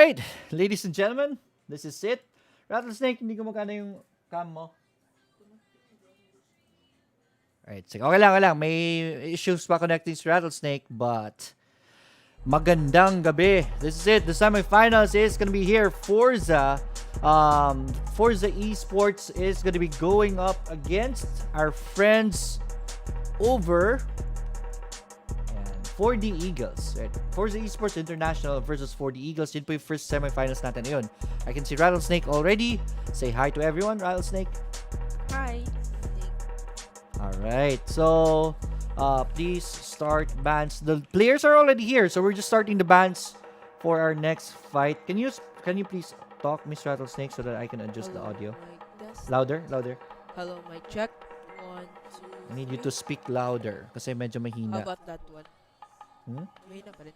Alright, ladies and gentlemen, this is it. Rattlesnake, hindi ko magkano yung cam mo. Alright, sige. Okay lang. May issues pa connecting to Rattlesnake, but magandang gabi. This is it. The semifinals is gonna be here. Forza. Forza Esports is gonna be going up against our friends over 4D Eagles. Right? Forza Esports International versus 4D Eagles. Yun po yung first semifinals natin yun. I can see Rattlesnake already. Say hi to everyone, Rattlesnake. Hi. Alright, so please start bans. The players are already here, so we're just starting the bans for our next fight. Can you please talk, Miss Rattlesnake, so that I can adjust the audio? Louder. Hello, mic check. 1, 2. I need you to speak louder kasi medyo mahina. How about that one? Mahina pa rin.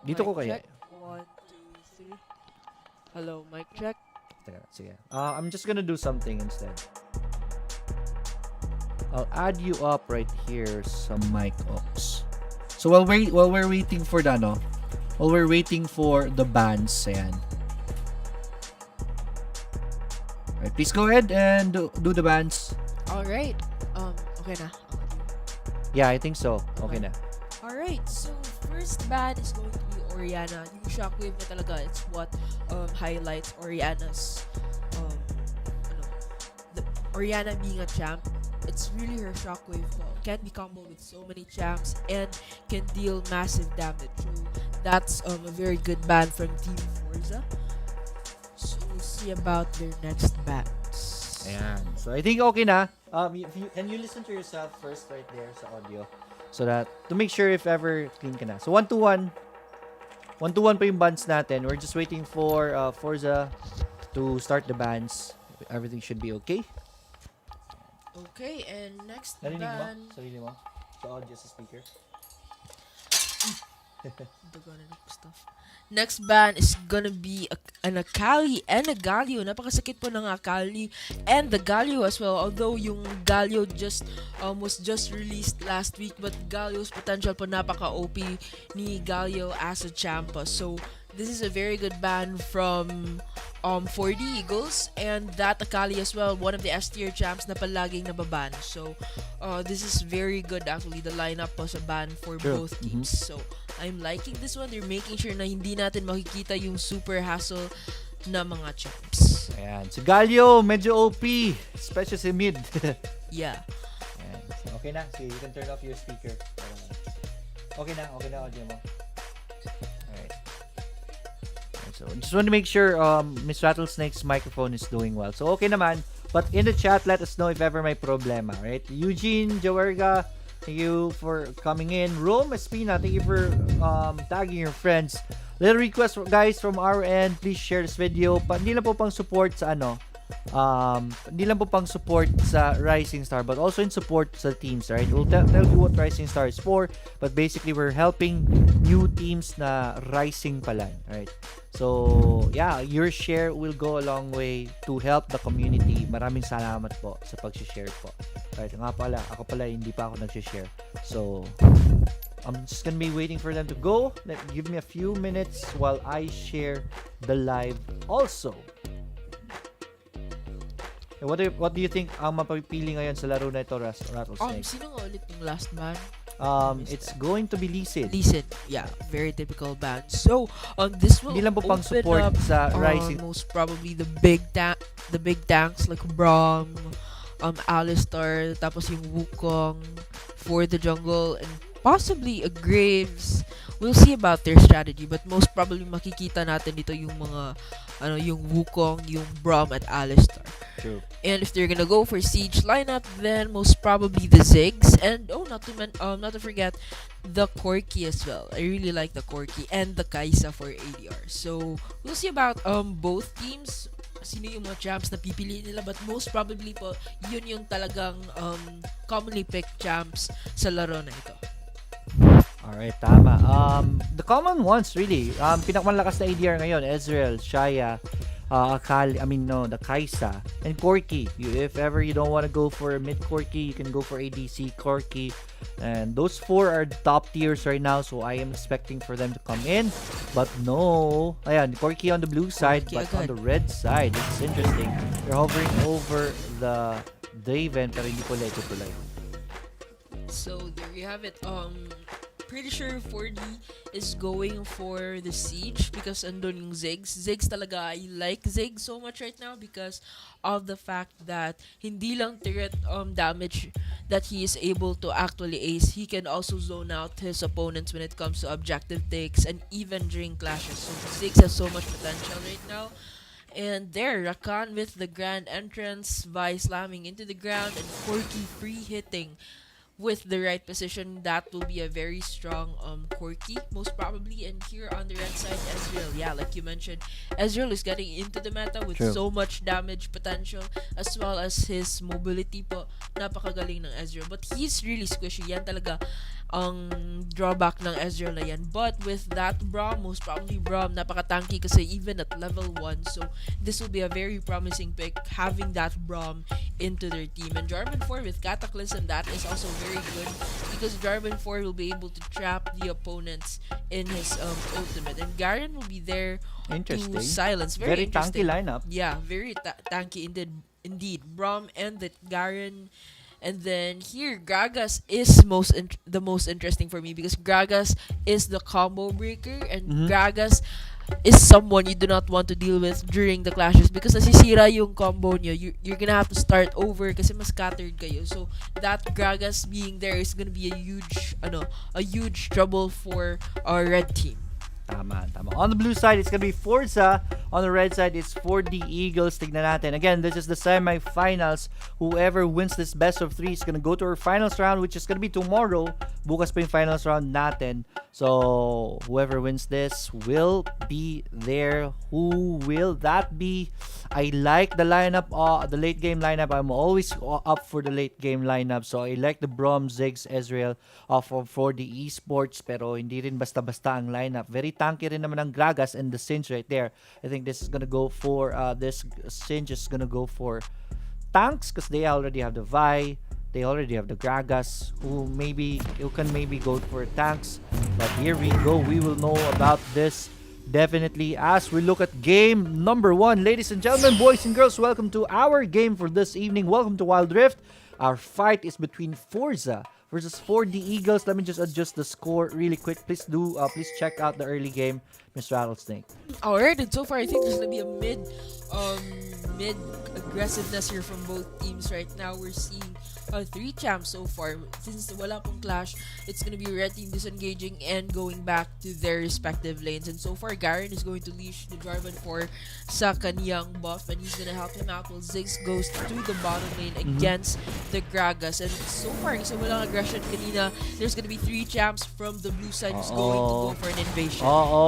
Dito ko kaya. Check. 1, 2, 3. Hello, mic check. Teka, sige. I'm just gonna do something instead. I'll add you up right here sa mic ops. So while we're waiting for the while we're waiting for the bands, ayan. Alright, please go ahead and do the bands. Alright. Okay na. Yeah, I think so. Okay na. Alright, so first ban is going to be Oriana. Yung shockwave na talaga, it's what highlights Oriana's Oriana being a champ. It's really her shockwave can be comboed with so many champs and can deal massive damage. So that's a very good ban from Team Forza. So we'll see about their next bans. Ayan. So I think okay na. Can you listen to yourself first right there sa audio? So that, to make sure if ever clean ka na. So 1-2-1. 1-2-1 pa yung bans natin. We're just waiting for Forza to start the bans. Everything should be okay. Okay, and next Narinig ban... mo? Sarili mo? Sa audio sa speaker? Stuff. Next ban is gonna be an Akali and a Galio. Napakasakit po ng Akali and the Galio as well. Although yung Galio was just released last week, but Galio's potential po napaka-OP ni Galio as a champ. So this is a very good ban from 4D Eagles and that Akali as well, one of the S tier champs na palaging nababan. So this is very good actually, the lineup was a ban for both teams. So I'm liking this one. They're making sure na hindi natin makikita yung super hassle na mga champs. Ayan. Si Galio, medyo OP. Especially si mid. Yeah. Ayan. Okay na. So you can turn off your speaker. Okay na audio mo. Alright. So just want to make sure Miss Rattlesnake's microphone is doing well. So okay naman. But in the chat, let us know if ever may problema. Right? Eugene, Jawerga, thank you for coming in. Rome Espina, thank you for tagging your friends. Little request guys from our end, please share this video. Hindi lang po pang support sa hindi lang po pang support sa Rising Star, but also in support sa teams, right? We'll tell you what Rising Star is for, but basically we're helping new teams na rising pa lang, right? So, yeah, your share will go a long way to help the community. Maraming salamat po sa pag-share po. Right, nga pala, ako pala hindi pa ako nag-share. So, I'm just gonna be waiting for them to go. Give me a few minutes while I share the live also. What do you think ang mapapili ngayon sa laro na ito, Rattlesnake? Sino nga ulit yung last ban? It's going to be Lee Sin. Yeah, very typical ban. So, this will hindi lang po pang open support up sa Rising. Most probably the big tanks like Braum, Alistar, tapos yung Wukong for the jungle, and possibly a Graves. We'll see about their strategy, but most probably makikita natin dito yung mga yung Wukong, yung Braum at Alistar. True. And if they're gonna go for siege lineup, then most probably the Ziggs, and not to forget the Corki as well. I really like the Corki and the Kaisa for ADR. So we'll see about both teams. Sino yung mga champs na pipiliin nila, but most probably po yun yung talagang commonly picked champs sa laro na ito. Alright, tama. The common ones really. Pinakamalakas na ADR ngayon, Ezreal, Shaya, Akali, I mean, no, the Kaisa, and Corki. If ever you don't want to go for mid Corki, you can go for ADC Corki. And those 4 are the top tiers right now, so I am expecting for them to come in. But no. Ayan, Corki on the blue side, Corki but agad. on the red side, it's interesting. They're hovering over the Draven, pero hindi ko tuloy. So there you have it. Pretty sure 4D is going for the siege because andun yung Ziggs. Ziggs talaga, I like Ziggs so much right now because of the fact that hindi lang turret damage that he is able to actually ace. He can also zone out his opponents when it comes to objective takes and even during clashes. So Ziggs has so much potential right now. And there, Rakan with the grand entrance, Vi slamming into the ground, and Corki free hitting with the right position. That will be a very strong Corki, most probably. And here on the red side, Ezreal. Yeah, like you mentioned, Ezreal is getting into the meta with True. so much damage potential, as well as his mobility po. Napakagaling ng Ezreal. But he's really squishy. Yan talaga ang drawback ng Ezreal na yan. But with that Braum, most probably Braum, napaka-tanky kasi even at level 1. So, this will be a very promising pick, having that Braum into their team. And Jarvan 4 with Cataclysm, that is also very good because Jarvan 4 will be able to trap the opponents in his ultimate. And Garen will be there Interesting. to silence. Very tanky interesting. lineup. Yeah, very tanky indeed. Braum and the Garen. And then here, Gragas is the most interesting for me because Gragas is the combo breaker and Gragas is someone you do not want to deal with during the clashes because nasisira yung combo nyo. You're gonna have to start over kasi mas scattered kayo. So that Gragas being there is gonna be a huge trouble for our red team. Tama. On the blue side, it's gonna be Forza. On the red side, it's 4D Eagles. Tignan natin. Again, this is the semi-finals. Whoever wins this best of 3 is gonna go to our finals round, which is gonna be tomorrow. Bukas pa yung finals round natin. So, whoever wins this will be there. Who will that be? I like the lineup, the late game lineup. I'm always up for the late game lineup. So, I like the Braum, Ziggs, Ezreal for the Esports. Pero hindi rin basta-basta ang lineup. Very tanky rin naman ang Gragas and the Singe right there. I think this is gonna go for, this Singe is gonna go for tanks because they already have the Vi. They already have the Gragas who can maybe go for tanks. But here we go. We will know about this definitely as we look at game number 1. Ladies and gentlemen, boys and girls, welcome to our game for this evening. Welcome to Wild Rift. Our fight is between Forza versus 4D Eagles. Let me just adjust the score really quick. Please check out the early game, Mr. Rattlesnake. Alright, and so far I think there's gonna be a mid aggressiveness here from both teams right now. We're seeing 3 champs so far. Since wala pong clash, it's gonna be red team disengaging and going back to their respective lanes. And so far, Garen is going to leash the Jarvan 4 sa kaniyang buff and he's gonna help him out while Ziggs goes to the bottom lane against the Gragas. And so far, kasi walang aggression kanina, there's gonna be 3 champs from the blue side who's going to go for an invasion.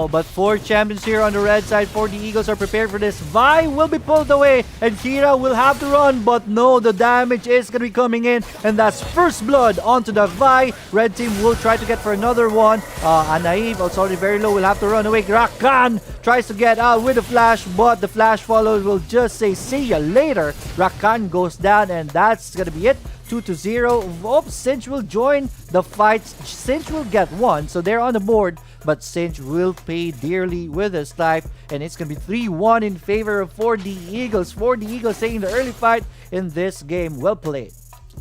But 4 champions here on the red side. 4D Eagles are prepared for this. Vi will be pulled away and Kira will have to run, but no, the damage is gonna be coming in. And that's first blood onto the Vi. Red team will try to get for another one. Anaif, also already very low, will have to run away. Rakan tries to get out with the flash, but the flash follows will just say see ya later. Rakan goes down and that's gonna be it. 2-0. Singe will join the fight. Singe will get 1, so they're on the board. But Singe will pay dearly with his life. And it's going to be 3-1 in favor of 4D Eagles. 4D Eagles taking the early fight in this game. Well played.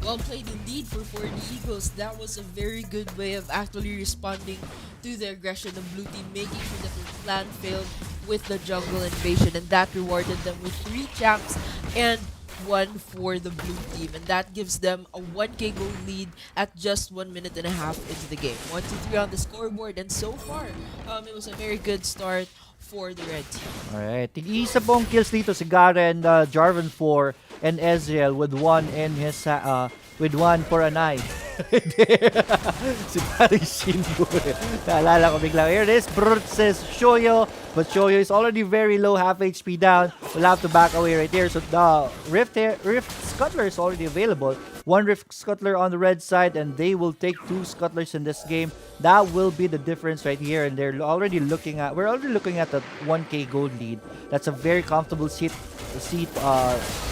Well played indeed for 4D Eagles. That was a very good way of actually responding to the aggression of blue team, making sure that their plan failed with the jungle invasion. And that rewarded them with 3 champs and 1 for the blue team, and that gives them a 1k gold lead at just 1 minute and a half into the game. 1-2-3 on the scoreboard, and so far, it was a very good start for the red team. Alright, tig-isa pong kills dito si Garen, Jarvan 4, and Ezreal with 1 in his with 1 for an eye. Si Paring Shinbu. Naalala ko biglang. Here it is. Brut says Shoyo. But Shoyo is already very low, half HP down. We'll have to back away right there. So the Rift Scuttler is already available. one Rift Scuttler on the red side, and they will take 2 Scuttlers in this game. That will be the difference right here, and we're already looking at the 1k gold lead. That's a very comfortable seat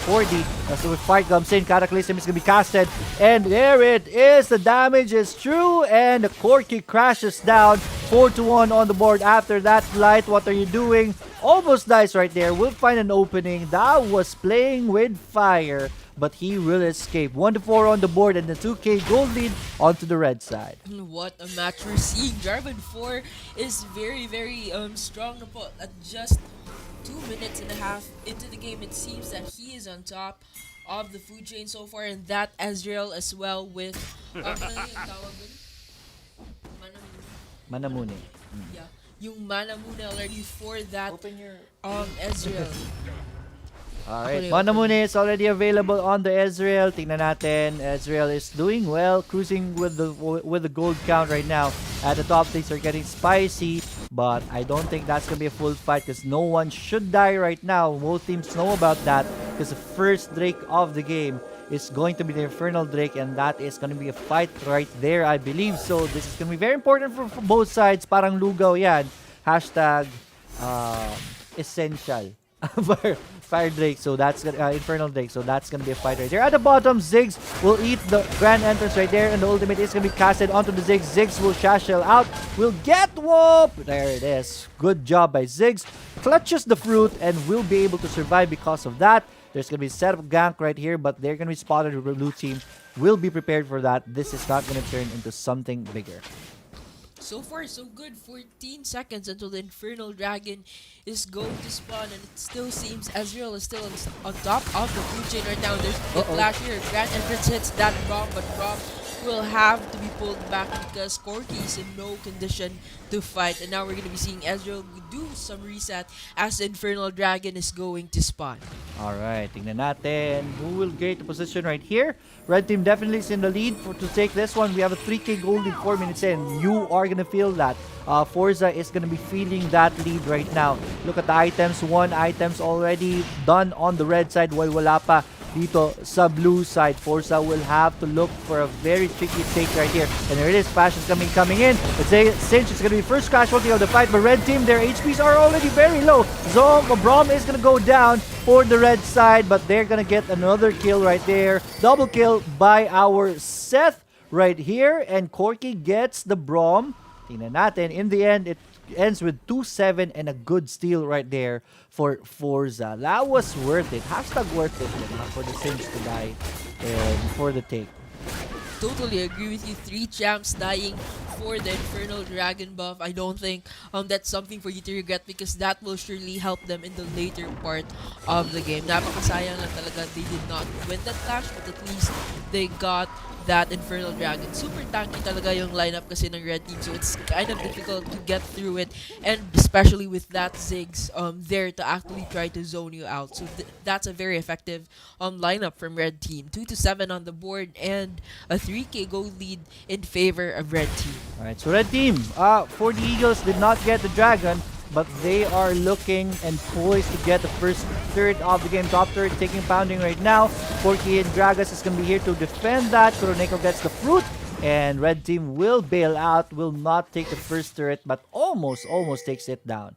for the so if fight comes in, Cataclysm is gonna be casted, and there it is. The damage is true, and the Corki crashes down 4-1 on the board. After that, Light, what are you doing? Almost dies right there. We'll find an opening. That was playing with fire, but he will escape. 1-4 on the board, and the 2k gold lead onto the red side. What a match we're seeing. Jarvan 4 is very, very strong at just 2.5 minutes into the game. It seems that he is on top of the food chain so far, and that Ezreal as well with ano yung tawag dun? Manamune. Yeah, yung Manamune already for that Open your Ezreal. Alright, Manamune is already available on the Ezreal. Tingnan natin, Ezreal is doing well, cruising with the gold count right now. At the top, things are getting spicy, but I don't think that's gonna be a full fight because no one should die right now. Most teams know about that because the first Drake of the game is going to be the Infernal Drake, and that is going to be a fight right there, I believe. So this is going to be very important for both sides. Parang lugaw yan. Hashtag essential. Fire Drake, so that's Infernal Drake, so that's gonna be a fight right there. At the bottom, Ziggs will eat the Grand Entrance right there, and the ultimate is gonna be casted onto the Ziggs. Ziggs will shashel out, will get whoop. There it is. Good job by Ziggs. Clutches the fruit and will be able to survive because of that. There's gonna be a setup gank right here, but they're gonna be spotted. The blue team will be prepared for that. This is not gonna turn into something bigger. So far, so good. 14 seconds until the Infernal Dragon is going to spawn, and it still seems Ezreal is still on top of the food chain right now. There's a flash here. Grand Entrance hits that bomb, but bomb will have to be pulled back because Corki is in no condition to fight. And now we're going to be seeing Ezreal do some reset as the Infernal Dragon is going to spawn. Alright, tingnan natin who will get the position right here. Red team definitely is in the lead to take this one. We have a 3k gold in 4 minutes in. You are going to feel that. Forza is going to be feeling that lead right now. Look at the items. 1 items already done on the red side while wala pa dito sa blue side. Forza will have to look for a very tricky take right here. And there it is. Flash is coming in. Let's say Cinch is going to be first casualty of the fight. But red team, their HPs are already very low. Braum is going to go down for the red side. But they're going to get another kill right there. Double kill by our Seth right here. And Corki gets the Braum. Tingnan natin. In the end, it ends with 2-7 and a good steal right there for Forza. That was worth it. Hashtag worth it for the Sims to die and for the take. Totally agree with you. 3 champs dying for the Infernal Dragon buff. I don't think that's something for you to regret because that will surely help them in the later part of the game. Napakasayang lang talaga they did not win that clash, but at least they got that Infernal Dragon. Super tanky talaga yung lineup kasi ng red team, so it's kind of difficult to get through it, and especially with that Ziggs there to actually try to zone you out. So that's a very effective lineup from red team. 2-7 on the board and a 3k gold lead in favor of red team. Alright, so red team, for the Eagles did not get the Dragon, but they are looking and poised to get the first third of the game. Top third taking pounding right now. Corki and Gragas is going to be here to defend that. Kuroneko gets the fruit, and red team will bail out, will not take the first turret, but almost takes it down.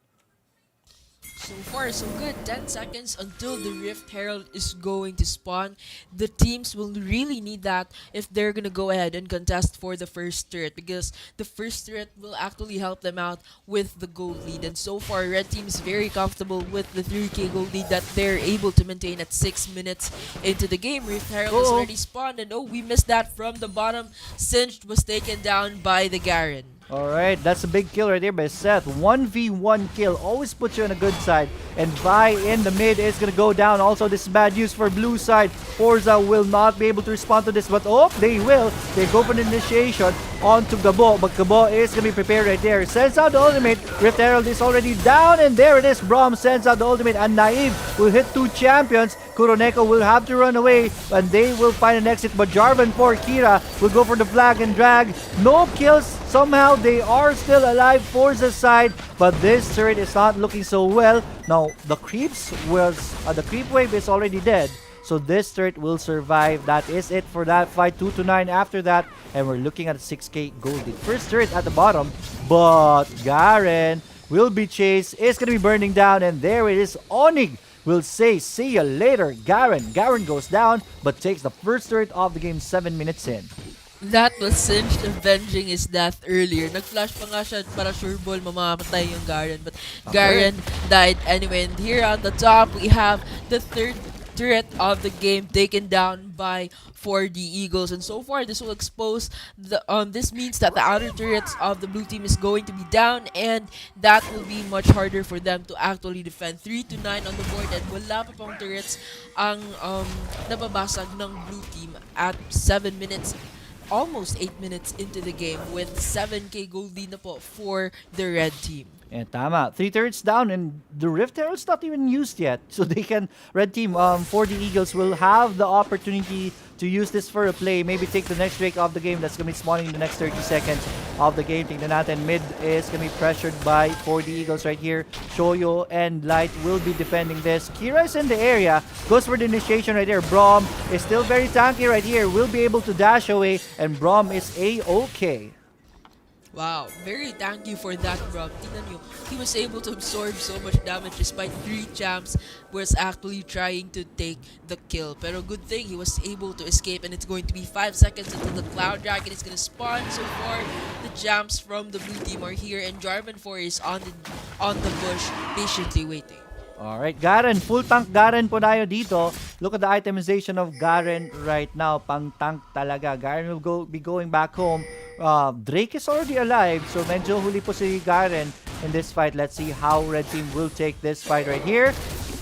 So far, so good. 10 seconds until the Rift Herald is going to spawn. The teams will really need that if they're gonna go ahead and contest for the first turret, because the first turret will actually help them out with the gold lead. And so far, red team is very comfortable with the 3k gold lead that they're able to maintain at 6 minutes into the game. Rift Herald is already spawned, and oh, we missed that from the bottom. Singed was taken down by the Garen. Alright, that's a big kill right there by Seth. 1v1 kill. Always puts you on a good side. And Vi in the mid is going to go down. Also, this is bad news for blue side. Forza will not be able to respond to this. But oh, they will. They go for the initiation onto Gabo. But Gabo is going to be prepared right there. Sends out the ultimate. Rift Herald is already down. And there it is. Braum sends out the ultimate. And Naive will hit 2 champions. Kuroneko will have to run away. And they will find an exit. But Jarvan for Kira will go for the flag and drag. No kills. Somehow they are still alive, Forza's side, but this turret is not looking so well. Now the creep wave is already dead, So this turret will survive. That is it for that fight. 2-9 after that. And we're looking at a 6k gold lead. First turret at the bottom. But Garen will be chased. It's going to be burning down. And there it is. Onig will say, see ya later, Garen. Garen goes down, but takes the first turret of the game 7 minutes in. That was Singed avenging his death earlier. Nag-flash pa nga siya para sure ball mamamatay yung Garen. But Garen died anyway. And here on the top, we have the third turret of the game taken down by 4D Eagles. And so far, this will expose the this means that the outer turrets of the blue team is going to be down, and that will be much harder for them to actually defend. 3-9 on the board, and wala pa pang turrets ang nababasag ng blue team at 7 minutes, almost 8 minutes into the game, with 7k gold lead na po for the red team. And tama, 3 turrets down, and the Rift Herald's not even used yet. So they can, red team, 4D Eagles will have the opportunity to use this for a play. Maybe take the next drake of the game. That's going to be spawning in the next 30 seconds of the game. Tingnan natin, mid is going to be pressured by 4D Eagles right here. Shoyo and Light will be defending this. Kira is in the area, goes for the initiation right there. Brom is still very tanky right here, will be able to dash away, and Brom is A-okay. Wow, very thank you for that, bro. Tingnan nyo, he was able to absorb so much damage despite 3 champs was actually trying to take the kill. Pero good thing he was able to escape, and it's going to be 5 seconds until the Cloud Dragon is gonna spawn. So far, the champs from the blue team are here, and Jarvan4 is on the bush, patiently waiting. Alright, Garen. Full tank Garen po tayo dito. Look at the itemization of Garen right now. Pang tank talaga. Garen will be going back home. Drake is already alive. So medyo huli po si Garen in this fight. Let's see how red team will take this fight right here.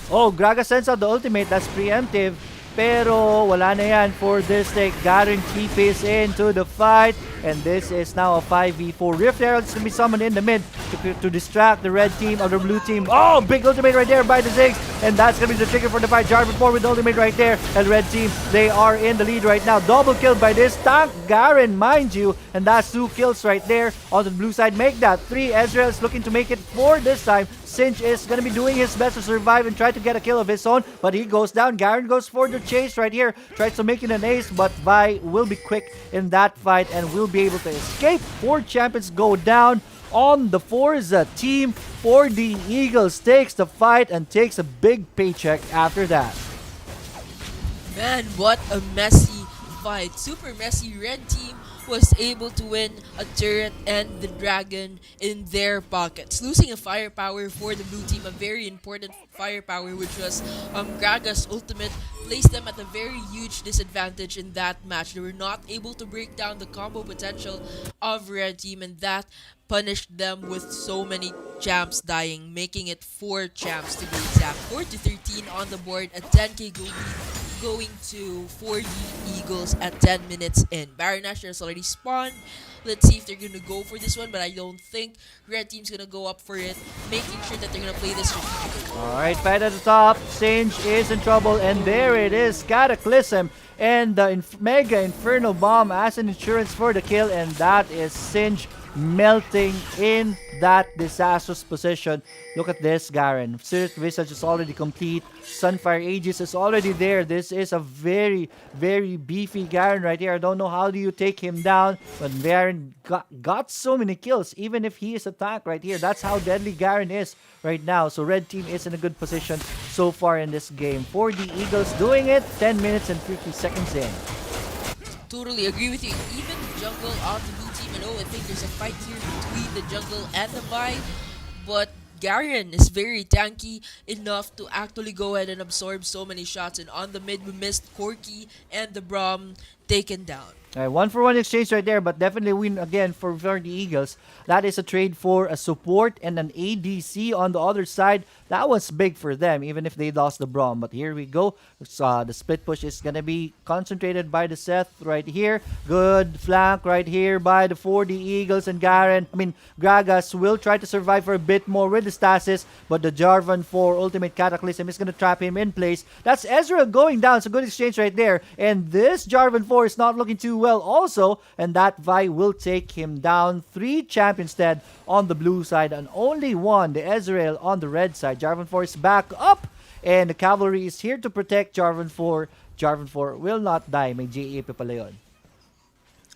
Oh, Graga sends out the ultimate. That's preemptive. Pero wala na yan for this take. Garen TPs into the fight. And this is now a 5v4. Rift Herald is going to be summoned in the mid to distract the red team or the blue team. Oh, big ultimate right there by the Ziggs. And that's going to be the trigger for the fight. Jarvan4 with the ultimate right there. And red team, they are in the lead right now. Double kill by this tank Garen, mind you. And that's 2 kills right there on the blue side. Make that 3. Ezreal is looking to make it 4 this time. Sinch is going to be doing his best to survive and try to get a kill of his own, but he goes down. Garen goes for the chase right here, tries to make it an ace, but Vi will be quick in that fight and will be able to escape. 4 champions go down on the Forza team. 4D Eagles takes the fight and takes a big paycheck after that. Man, what a messy fight. Super messy. Red team was able to win a turret and the dragon in their pockets, losing a firepower for the blue team, a very important firepower, which was Graga's ultimate, placed them at a very huge disadvantage in that match. They were not able to break down the combo potential of red team, and that punished them with so many champs dying, making it 4 champs to be exact. 4-13 on the board, a 10k gold lead going to 4D Eagles at 10 minutes in. Baron Nashor has already spawned. Let's see if they're gonna go for this one, but I don't think red team's gonna go up for it, making sure that they're gonna play this strategically. Alright, fight at the top. Singe is in trouble, and there it is. Cataclysm and the Mega Inferno Bomb as an insurance for the kill, and that is Singe melting in that disastrous position. Look at this, Garen. Spirit Visage is already complete. Sunfire Aegis is already there. This is a very, very beefy Garen right here. I don't know how do you take him down, but Garen got so many kills, even if he is a tank right here. That's how deadly Garen is right now. So red team is in a good position so far in this game. 4D Eagles doing it 10 minutes and 50 seconds in. Totally agree with you. Even the jungle of the blue team, and I think there's a fight here between the jungle and the Vi, but Garen is very tanky enough to actually go ahead and absorb so many shots, and on the mid we missed Corki and the Braum taken down. 1-for-1 exchange right there, but definitely win again for the Eagles. That is a trade for a support and an ADC on the other side. That was big for them, even if they lost the Braum. But here we go. The split push is going to be concentrated by the Seth right here. Good flank right here by the 4D Eagles, and Gragas will try to survive for a bit more with the stasis, but the Jarvan4 ultimate Cataclysm is going to trap him in place. That's Ezreal going down. It's a good exchange right there. And this Jarvan4 is not looking too well also, and that Vi will take him down. 3 champions dead on the blue side and only 1, the Ezreal, on the red side. Jarvan4 is back up, And the Cavalry is here to protect Jarvan 4. Jarvan 4 will not die. May JAP pala yun.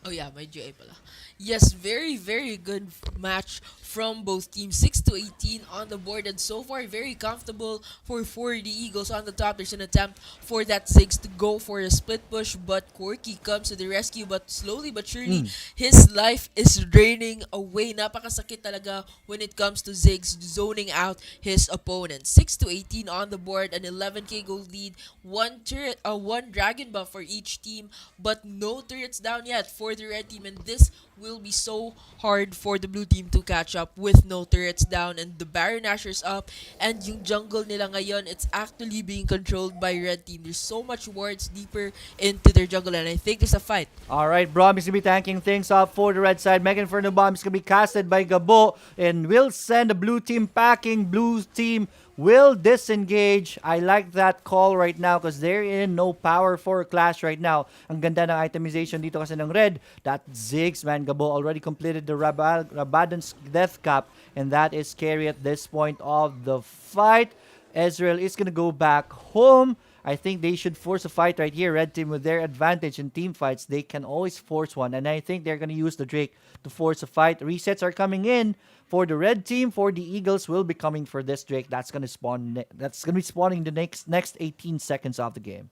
Oh yeah, my GA pala. Yes, very very good match from both teams. 6 to 18 on the board, and so far very comfortable for the Eagles on the top. There's an attempt for that Ziggs to go for a split push, but Corky comes to the rescue. But slowly but surely, his life is draining away. Napakasakit talaga when it comes to Ziggs zoning out his opponent. 6 to 18 on the board, an 11k gold lead, one turret, one dragon buff for each team, but no turrets down yet for the red team, and this will be so hard for the blue team to catch up with no turrets down and the Baron Asher's up, and yung jungle nila ngayon, it's actually being controlled by red team. There's so much wards deeper into their jungle, and I think there's a fight. Alright, Brom is going to be tanking things up for the red side. Mega Inferno Bomb is going to be casted by Gabo and will send the blue team packing. Blue team will disengage. I like that call right now because they're in no power for a clash right now. Ang ganda ng itemization dito kasi ng red. That Ziggs, man, Gabo already completed the Rabadon's death cap, and that is scary at this point of the fight. Ezreal is gonna go back home. I think they should force a fight right here. Red team with their advantage in team fights, they can always force one, and I think they're gonna use the Drake to force a fight. Resets are coming in for the red team. For the Eagles will be coming for this Drake. That's gonna spawn. That's gonna be spawning the next 18 seconds of the game.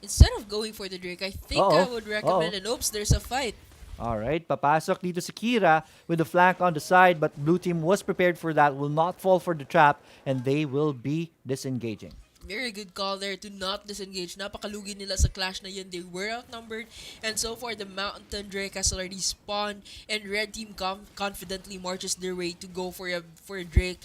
Instead of going for the Drake, I think I would recommend an oops, there's a fight. Alright, papasok dito si Kira with the flank on the side, but blue team was prepared for that, will not fall for the trap, and they will be disengaging. Very good call there to not disengage. Napakalugi nila sa clash na yun. They were outnumbered, and so far the Mountain Drake has already spawned, and red team confidently marches their way to go for a Drake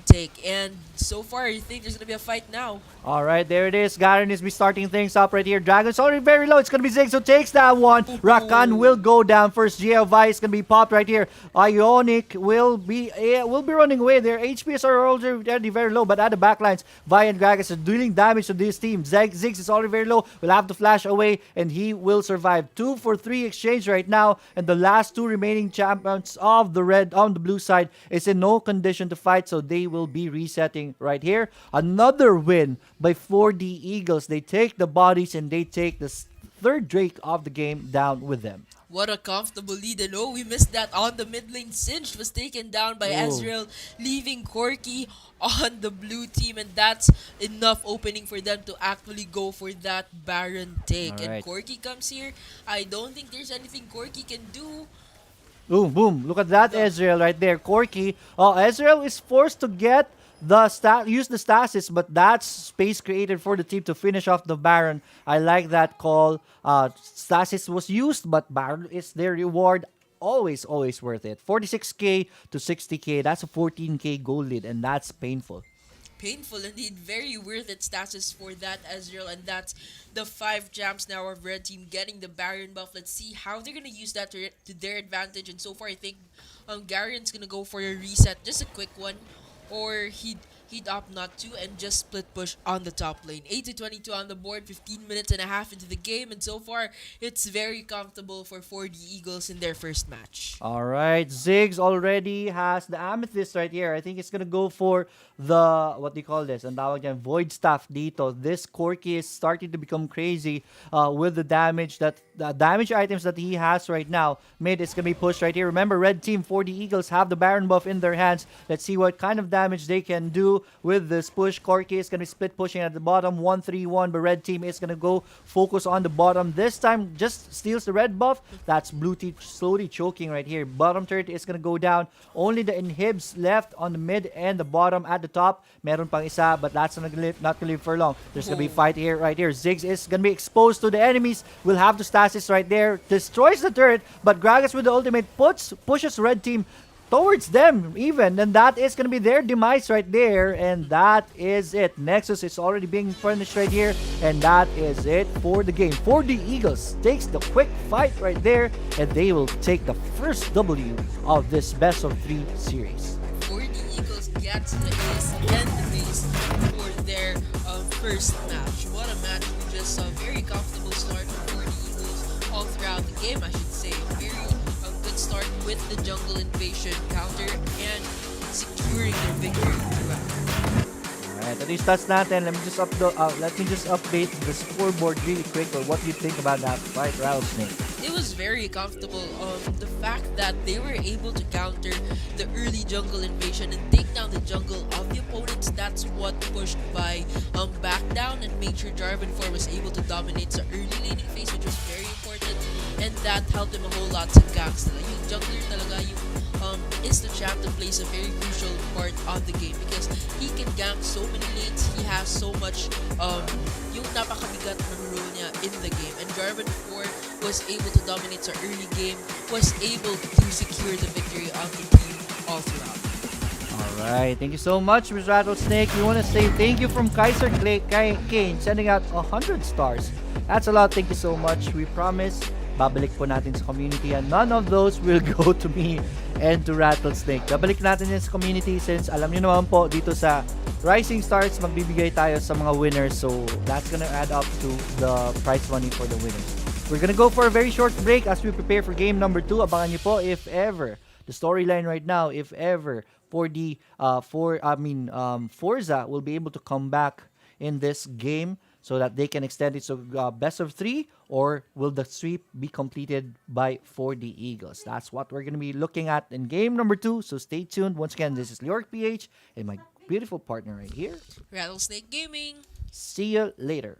take. And so far I think there's gonna be a fight now. Alright, there it is. Garen is be starting things up right here. Dragon's already very low. It's gonna be Ziggs who takes that one. Rakan will go down first. Geovai is gonna be popped right here. Ionic will be running away. Their HPs are already very low, but at the backlines, Vi and Gragas are dealing damage to this team. Ziggs is already very low. Will have to flash away, and he will survive. 2 for 3 exchange right now, and the last two remaining champions of the red on the blue side is in no condition to fight, so they will be resetting right here. Another win by 4D Eagles. They take the bodies and they take the third Drake of the game down with them. What a comfortable lead, and oh, we missed that on the mid lane. Singed was taken down by Ezreal, leaving Corky on the blue team, and that's enough opening for them to actually go for that Baron take. All right. And Corky comes here. I don't think there's anything Corky can do. Boom, boom. Look at that Ezreal right there. Corky. Ezreal is forced to get use the stasis, but that's space created for the team to finish off the Baron. I like that call. Stasis was used, but Baron is their reward. Always worth it. 46k to 60k. That's a 14k gold lead, and that's painful. Painful indeed. Very worth it status for that Ezreal, and that's the 5 champs now of red team getting the Baron buff. Let's see how they're gonna use that to their advantage. And so far, I think Garen's gonna go for a reset, just a quick one, or he'd opt not to and just split push on the top lane. 8 to 22 on the board, 15 minutes and a half into the game, and so far it's very comfortable for 4D Eagles in their first match. Alright, Ziggs already has the Amethyst right here. I think it's gonna go for the, what do you call this? Ang tawag dyan, Void Staff dito. This Corky is starting to become crazy with the damage items that he has right now. Mid is gonna be pushed right here. Remember, red team 4D Eagles have the Baron buff in their hands. Let's see what kind of damage they can do with this push. Corky is gonna be split pushing at the bottom, 1-3-1, but red team is gonna go focus on the bottom. This time just steals the red buff. That's blue team slowly choking right here. Bottom turret is gonna go down. Only the inhibs left on the mid and the bottom. At the top, meron pang isa, but that's not gonna live for long. There's gonna be fight here right here. Ziggs is gonna be exposed to the enemies. Will have the stasis right there. Destroys the turret, but Gragas with the ultimate pushes red team towards them even, and that is going to be their demise right there, and that is it. Nexus is already being furnished right here, and that is it for the game. 4D Eagles takes the quick fight right there, and they will take the first W of this best of 3 series. 4D Eagles gets the ace and the base for their first match. What a match we just saw. Very comfortable start for 4D Eagles all throughout the game, I should say. Very good start with the jungle invasion counter and securing their victory throughout. Alright, Alright, ito yung stats natin. Let me just update the scoreboard really quick. Or what do you think about that fight, Rattlesnake? It was very comfortable. The fact that they were able to counter the early jungle invasion and take down the jungle of the opponents, that's what pushed by back down and made sure Jarvan 4 was able to dominate the early laning phase, which was very important, and that helped him a whole lot sa ganks. Yung jungler talaga, yung instant champ that plays a very crucial part of the game because he can gank so many lanes. He has so much yung napakabigat ng role niya in the game, and Jarvan 4 was able to dominate sa early game, was able to secure the victory of the team all throughout. Alright, thank you so much, Ms. Rattlesnake. We want to say thank you from Kaiser Kane, sending out 100 stars. That's a lot, thank you so much. We promise, babalik po natin sa community and none of those will go to me and to Rattlesnake. Babalik natin yan sa community since alam nyo naman po dito sa Rising Stars, magbibigay tayo sa mga winners. So, that's gonna add up to the prize money for the winners. We're gonna go for a very short break as we prepare for game number 2. Abangan nyo po if ever. The storyline right now, if ever, for the Forza will be able to come back in this game so that they can extend it to best of 3, or will the sweep be completed by 4D Eagles? That's what we're going to be looking at in game number 2, so stay tuned. Once again, this is Leoric PH and my beautiful partner right here, Rattlesnake Gaming. See you later.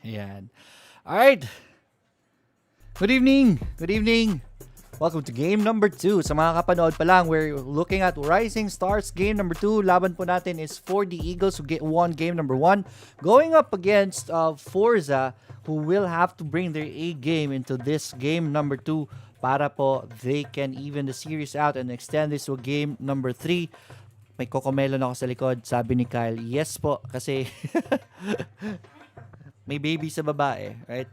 Yan. Alright. Good evening. Good evening. Welcome to game number 2. Sa mga kapanood pa lang, we're looking at Rising Stars game number 2. Laban po natin is 4D Eagles who won game number 1. Going up against Forza, who will have to bring their A game into this game number 2 para po they can even the series out and extend this to game number 3. May kokomelon ako sa likod. Sabi ni Kyle, yes po. Kasi may baby sa babae, right?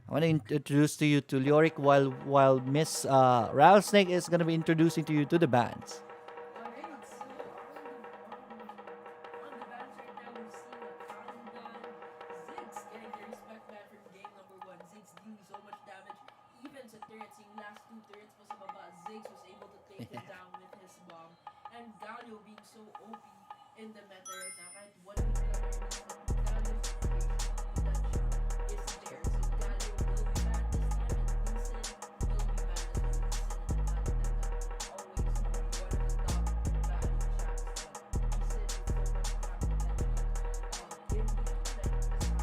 I want to introduce to you to Leoric while Miss Rattlesnake is going to be introducing to you to the bands. in the meta right now. Kahit 1 week lang yung Galio's is there. So Galio will be banned this time, and Leeson will be banned as well. Leeson and Galio always one of the top ban champs. Leeson is so much more potential in the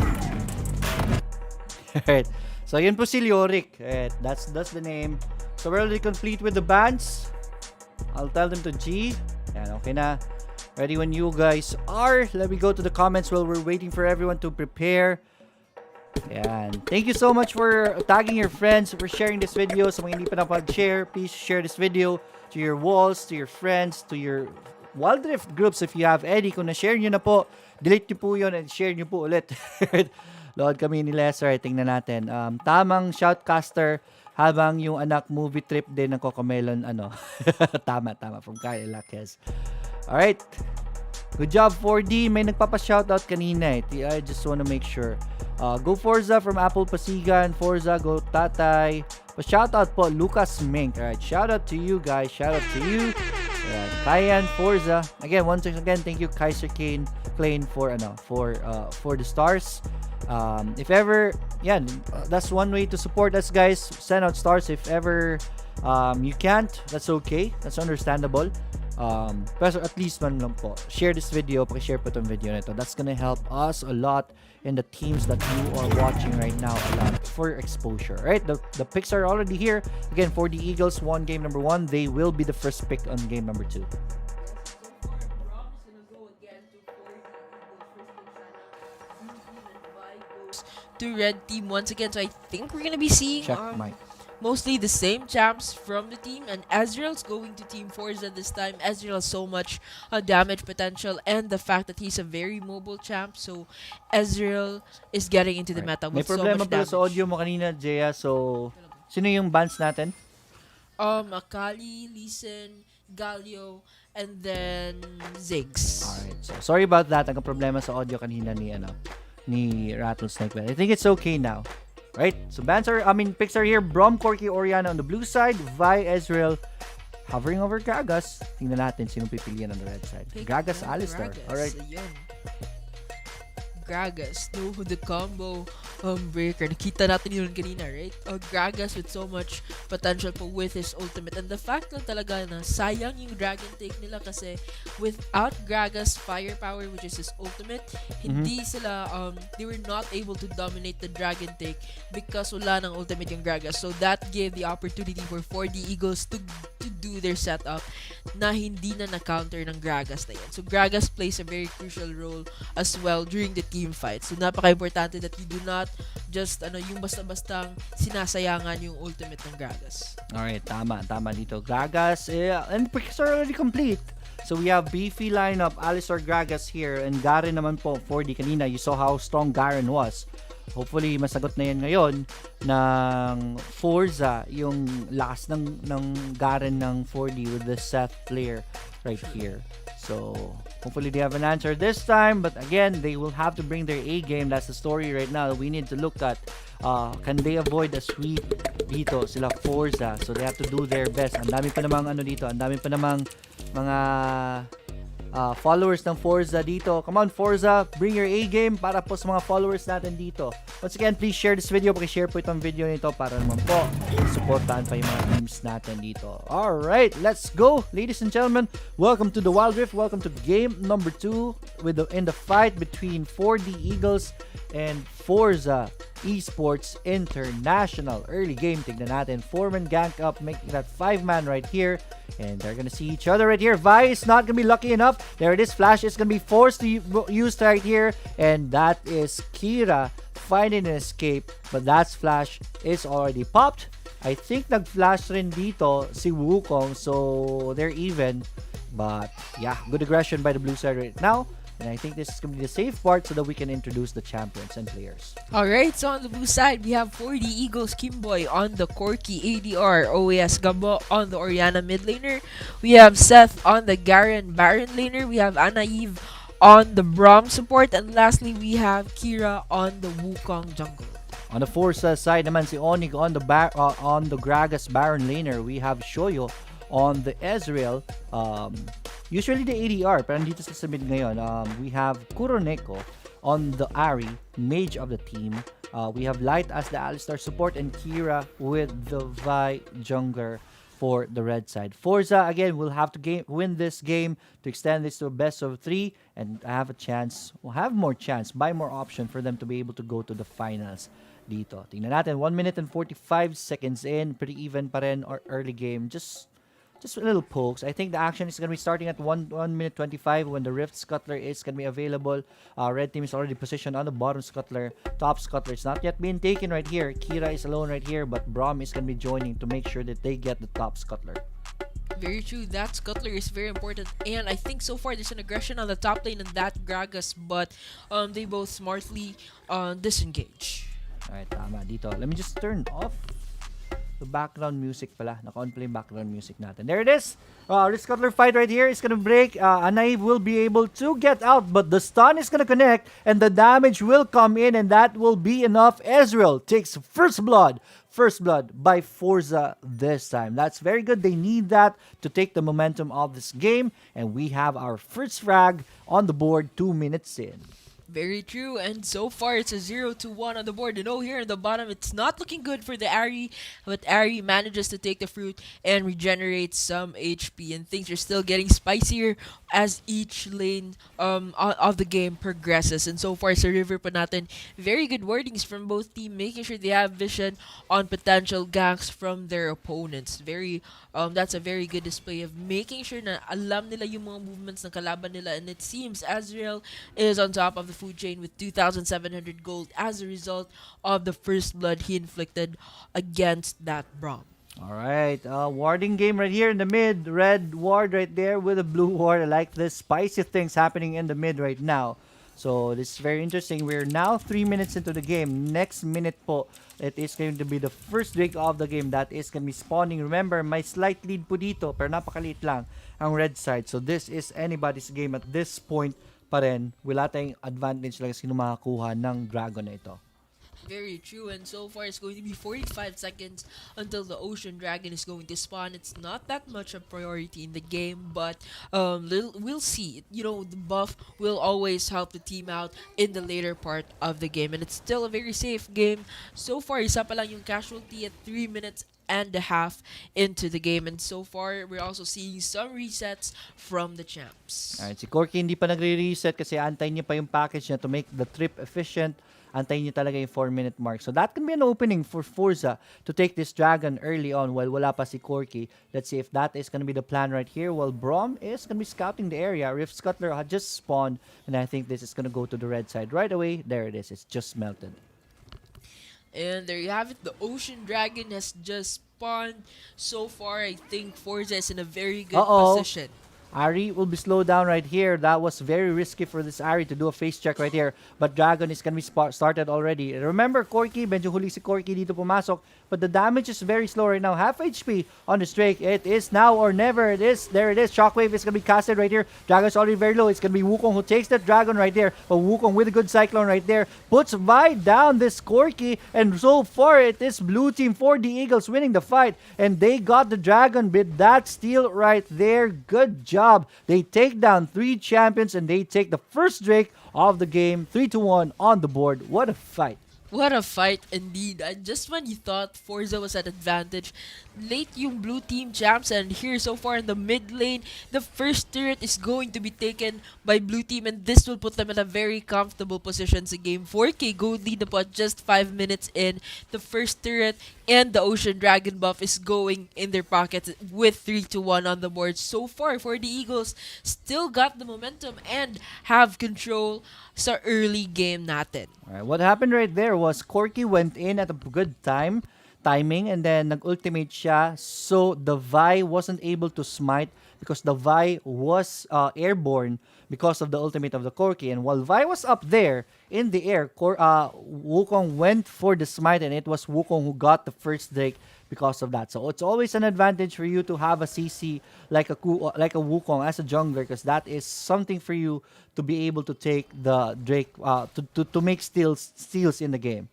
tournament as Alright. So, yun po si Leoric. That's the name. So, we're already complete with the bands. I'll tell them to G. Yan, okay na. Ready when you guys are. Let me go to the comments while we're waiting for everyone to prepare. Yan. Thank you so much for tagging your friends, for sharing this video. Sa mga hindi pa napag-share, please share this video to your walls, to your friends, to your Wild Rift groups if you have any. Kung na-share nyo na po, delete nyo po yun and share nyo po ulit. Load kami ni Lesser. Tingnan natin. Tamang shoutcaster habang yung anak movie trip din ng Cocomelon. Tama. From Kyle Laquez. Alright. Good job, 4D. May nagpapa-shoutout kanina eh. I just wanna make sure. Go Forza from Apple Pasigan. Forza, go Tatay. Pa-shoutout po, Lucas Mink. Alright, shoutout to you guys. Shoutout to you. Alright, Kayan, Forza. Again, once again, thank you, Kaiser Kane for the stars. If ever, that's one way to support us, guys. Send out stars if ever you can't. That's okay. That's understandable. Pero at least man lang po, share this video, paki-share po itong video na ito. That's gonna help us a lot in the teams that you are watching right now a lot for exposure. Right, the picks are already here. Again, for the Eagles won game number 1, they will be the first pick on game number 2. To red team once again, so I think we're gonna be seeing mostly the same champs from the team, and Ezreal's going to Team Forza this time. Ezreal has so much damage potential, and the fact that he's a very mobile champ, so Ezreal is getting into the meta with so much damage. May problema pala sa audio mo kanina, Jaya, so sino yung bans natin? Akali, Leeson, Galio, and then Ziggs. Alright, so sorry about that. Ang problema sa audio kanina ni Rattlesnake. But I think it's okay now. Right? So picks are here. Brom, Corki, Oriana on the blue side. Vi, Ezreal hovering over Gragas. Tingnan natin sino pipilian on the red side. Gragas, Alistar. Alright. Gragas, no, the combo breaker. Nakita natin yun kanina, right? Gragas with so much potential po with his ultimate. And the fact lang talaga na sayang yung Dragon Take nila kasi without Gragas firepower, which is his ultimate, hindi sila, they were not able to dominate the Dragon Take because wala ng ultimate yung Gragas. So that gave the opportunity for the Eagles to do their setup na hindi na na-counter ng Gragas na yan. So Gragas plays a very crucial role as well during the team fight. So napaka-importante that you do not just yung basta-bastang sinasayangan yung ultimate ng Gragas. Alright, tama dito. Gragas, and picks are already complete. So we have beefy lineup, Alistar, Gragas here, and Garen naman po, 4D kanina. You saw how strong Garen was. Hopefully, masagot na yan ngayon ng Forza, yung last ng Garen ng 4D with the Seth player right here. So, hopefully they have an answer this time. But again, they will have to bring their A game. That's the story right now that we need to look at. Can they avoid a sweep dito? Sila Forza. So, they have to do their best. Ang dami pa namang dito. Ang dami pa namang mga followers ng Forza dito. Come on, Forza, bring your A game para po sa mga followers natin dito. Once again, please share this video. Paki-share po itong video nito para naman po supportahan pa yung mga teams natin dito. Alright, let's go, ladies and gentlemen. Welcome to the Wild Rift. Welcome to game number 2 in the fight between 4D Eagles and Forza Esports International. Early game, tignan natin. 4-man gank up, making that 5-man right here. And they're gonna see each other right here. Vi is not gonna be lucky enough. There it is. Flash is gonna be forced to use right here. And that is Kira finding an escape. But that's Flash is already popped. I think nag-flash rin dito si Wukong. So they're even. But yeah, good aggression by the blue side right now. And I think this is going to be the safe part so that we can introduce the champions and players. Alright, so on the blue side, we have 4D Eagles Kimboy on the Corki ADR, OAS Gambo on the Oriana mid laner. We have Seth on the Garen Baron laner. We have Anaive on the Braum support, and lastly we have Kira on the Wukong jungle. On the Forza side naman, si Onig on the on the Gragas Baron laner. We have Shoyo on the Ezreal. Usually the ADR, pero nandito sa mid ngayon. We have Kuroneko on the Ahri, mage of the team. We have Light as the Alistar support and Kira with the Vi jungler for the red side. Forza, again, will have to win this game to extend this to a best of 3 and have a chance, have more chance, buy more option for them to be able to go to the finals dito. Tingnan natin, 1 minute and 45 seconds in, pretty even pa rin or early game. Just a little pokes. I think the action is going to be starting at 1 minute 25 when the Rift Scuttler is going to be available. Red team is already positioned on the bottom Scuttler. Top Scuttler is not yet being taken right here. Kira is alone right here, but Braum is going to be joining to make sure that they get the top Scuttler. Very true. That Scuttler is very important, and I think so far there's an aggression on the top lane and that Gragas, but they both smartly disengage. Alright, tama dito. Let me just turn off the background music pala. Naka-on play background music natin. There it is. Risk Cutler fight right here is gonna break. Anaive will be able to get out, but the stun is gonna connect and the damage will come in and that will be enough. Ezreal takes first blood. First blood by Forza this time. That's very good. They need that to take the momentum of this game. And we have our first frag on the board 2 minutes in. Very true, and so far it's a 0-1 on the board. You know, here in the bottom, it's not looking good for the Ahri, but Ahri manages to take the fruit and regenerate some HP, and things are still getting spicier as each lane of the game progresses. And so far sa river pa natin, very good wordings from both teams, making sure they have vision on potential ganks from their opponents. That's a very good display of making sure na alam nila yung mga movements ng kalaban nila, and it seems Azrael is on top of the food chain with 2,700 gold as a result of the first blood he inflicted against that Braum. Alright, warding game right here in the mid. Red ward right there with a blue ward. I like this spicy things happening in the mid right now. So this is very interesting. We're now 3 minutes into the game. Next minute po, it is going to be the first drake of the game that is going to be spawning. Remember, may slight lead po dito, pero napakaliit lang ang red side. So this is anybody's game at this point pa rin. Wala tayong advantage lang sino makakuha ng dragon na ito. Very true, and so far it's going to be 45 seconds until the Ocean Dragon is going to spawn. It's not that much a priority in the game, but we'll see. You know, the buff will always help the team out in the later part of the game, and it's still a very safe game. So far, isa pa lang yung casualty at 3 minutes and a half into the game, and so far we're also seeing some resets from the champs. Alright, si Corky hindi pa nagre-reset kasi antayin niya pa yung package niya to make the trip efficient. Antayin niya talaga yung 4-minute mark. So that can be an opening for Forza to take this dragon early on while wala pa si Corky. Let's see if that is going to be the plan right here. While Braum is going to be scouting the area. Rift Scuttler had just spawned, and I think this is going to go to the red side right away. There it is. It's just melted. And there you have it. The Ocean Dragon has just spawned. So far, I think Forza is in a very good position. Ahri will be slowed down right here. That was very risky for this Ahri to do a face check right here. But Dragon is going to be started already. Remember, Corky, medyo huli si Corky dito pumasok. But the damage is very slow right now. Half HP on the Drake. It is now or never. It is. There it is. Shockwave is going to be casted right here. Dragon is already very low. It's going to be Wukong who takes that Dragon right there. But Wukong with a good Cyclone right there. Puts Vi down this Corky. And so far, it is blue team for the Eagles winning the fight. And they got the Dragon with that steal right there. Good job. They take down 3 champions and they take the first Drake of the game. 3-1 on the board. What a fight. What a fight indeed. And just when you thought Forza was at advantage, late yung blue team champs, and here so far in the mid lane, the first turret is going to be taken by blue team, and this will put them in a very comfortable position sa game. 4K gold lead na po at just 5 minutes in. The first turret and the Ocean Dragon buff is going in their pockets with 3-1 on the board. So far for the Eagles, still got the momentum and have control sa early game natin. Alright, what happened right there was Corky went in at a good timing, and then nag-ultimate siya, so the Vi wasn't able to smite because the Vi was airborne because of the ultimate of the Corki. And while Vi was up there in the air, Wukong went for the smite, and it was Wukong who got the first Drake because of that. So it's always an advantage for you to have a CC like a Wukong as a jungler, because that is something for you to be able to take the Drake to make steals in the game.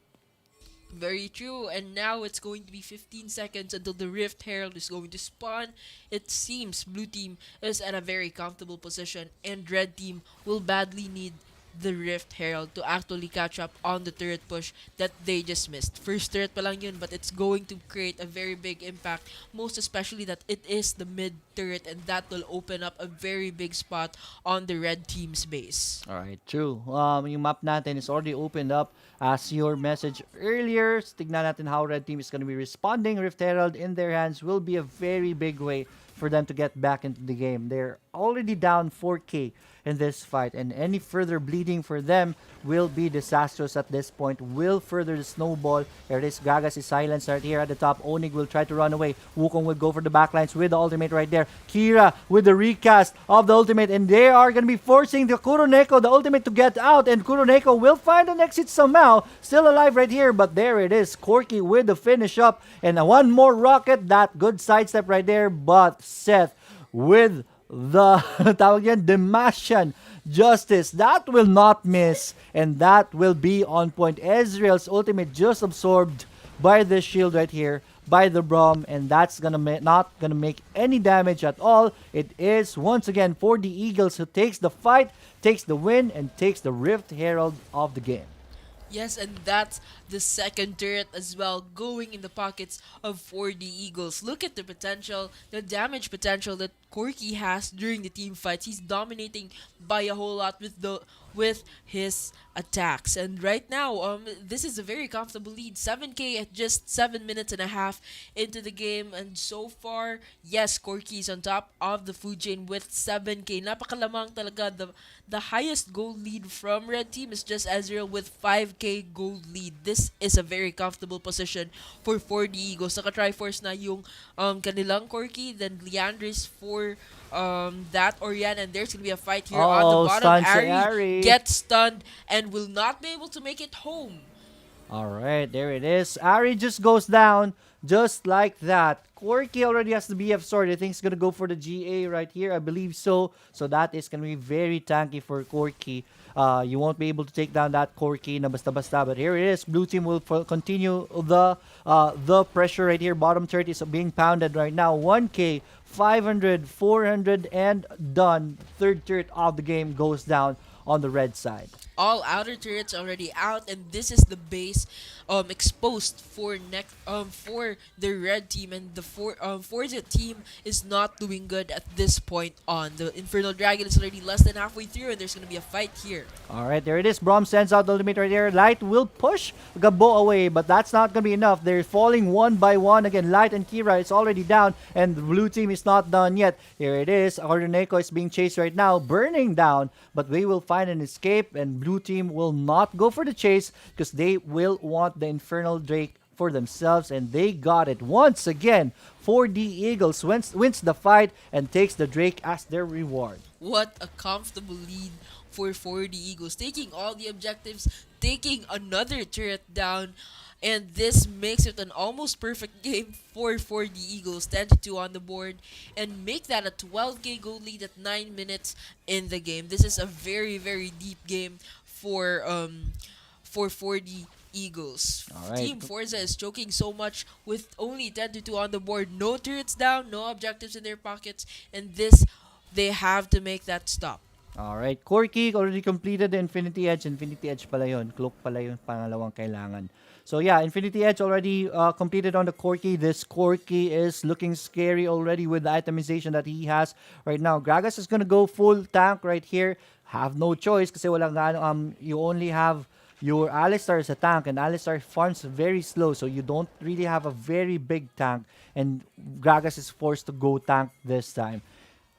Very true. And now it's going to be 15 seconds until the Rift Herald is going to spawn. It seems blue team is at a very comfortable position, and red team will badly need the Rift Herald to actually catch up on the turret push that they just missed. First turret pa lang yun, but it's going to create a very big impact, most especially that it is the mid turret, and that will open up a very big spot on the red team's base. Alright, true. Yung map natin is already opened up as your message earlier. Tignan natin how red team is going to be responding. Rift Herald in their hands will be a very big way for them to get back into the game. They're already down 4k in this fight, and any further bleeding for them will be disastrous at this point, will further the snowball. Here it is, Gragas is silenced right here at the top. Onig will try to run away. Wukong will go for the backlines with the ultimate right there. Kira with the recast of the ultimate, and they are going to be forcing the Kuroneko, the ultimate, to get out, and Kuroneko will find an exit somehow. Still alive right here, but there it is. Corki with the finish up, and one more rocket. That good sidestep right there, but Seth with the tawag yan, Demasian Justice, that will not miss, and that will be on point. Ezreal's ultimate just absorbed by the shield right here, by the Braum, and that's not gonna make any damage at all. It is once again for the Eagles, who takes the fight, takes the win, and takes the Rift Herald of the game. Yes, and that's the second turret as well, going in the pockets of 4D Eagles. Look at the potential, the damage potential that Corki has during the team fights. He's dominating by a whole lot with his attacks. And right now, this is a very comfortable lead. 7k at just 7 minutes and a half into the game. And so far, yes, Corki is on top of the food chain with 7k. Napakalamang talaga. The highest gold lead from red team is just Ezreal with 5k gold lead. This is a very comfortable position for 4D Eagles. Naka-Triforce na yung kanilang Corki, then Leandris for that Orianna, and there's gonna be a fight here on the bottom. Ari gets stunned and will not be able to make it home. Alright, there it is. Ari just goes down just like that. Corki already has the BF sword. I think he's gonna go for the GA right here. I believe so. So that is gonna be very tanky for Corki. You won't be able to take down that Corki na basta-basta. But here it is. Blue team will continue the pressure right here. Bottom turret is being pounded right now. 1k, 500, 400, and done. Third turret of the game goes down on the red side. All outer turrets already out, and this is the base exposed for the red team, and the Forza team is not doing good at this point on. The Infernal Dragon is already less than halfway through, and there's gonna be a fight here. Alright, there it is. Braum sends out the ultimate right there. Light will push Gabo away, but that's not gonna be enough. They're falling one by one. Again, Light and Kira is already down, and the blue team is not done yet. Here it is. Kuroneko is being chased right now, burning down, but they will find an escape, and blue team will not go for the chase because they will want the Infernal Drake for themselves, and they got it once again. 4D Eagles wins the fight and takes the Drake as their reward. What a comfortable lead for 4D Eagles, taking all the objectives, taking another turret down, and this makes it an almost perfect game for 4D Eagles. 10-2 on the board, and make that a 12k gold lead at 9 minutes in the game. This is a very, very deep game for 4D Eagles. Alright. Team Forza is choking so much with only 10-2 on the board. No turrets down, no objectives in their pockets, and this, they have to make that stop. Alright, Corki already completed the Infinity Edge. Infinity Edge pala yun. Cloak pala yung pangalawang kailangan. So yeah, Infinity Edge already completed on the Corki. This Corki is looking scary already with the itemization that he has right now. Gragas is gonna go full tank right here. Have no choice kasi walang you only have your Alistar as a tank, and Alistar farms very slow, so you don't really have a very big tank, and Gragas is forced to go tank this time.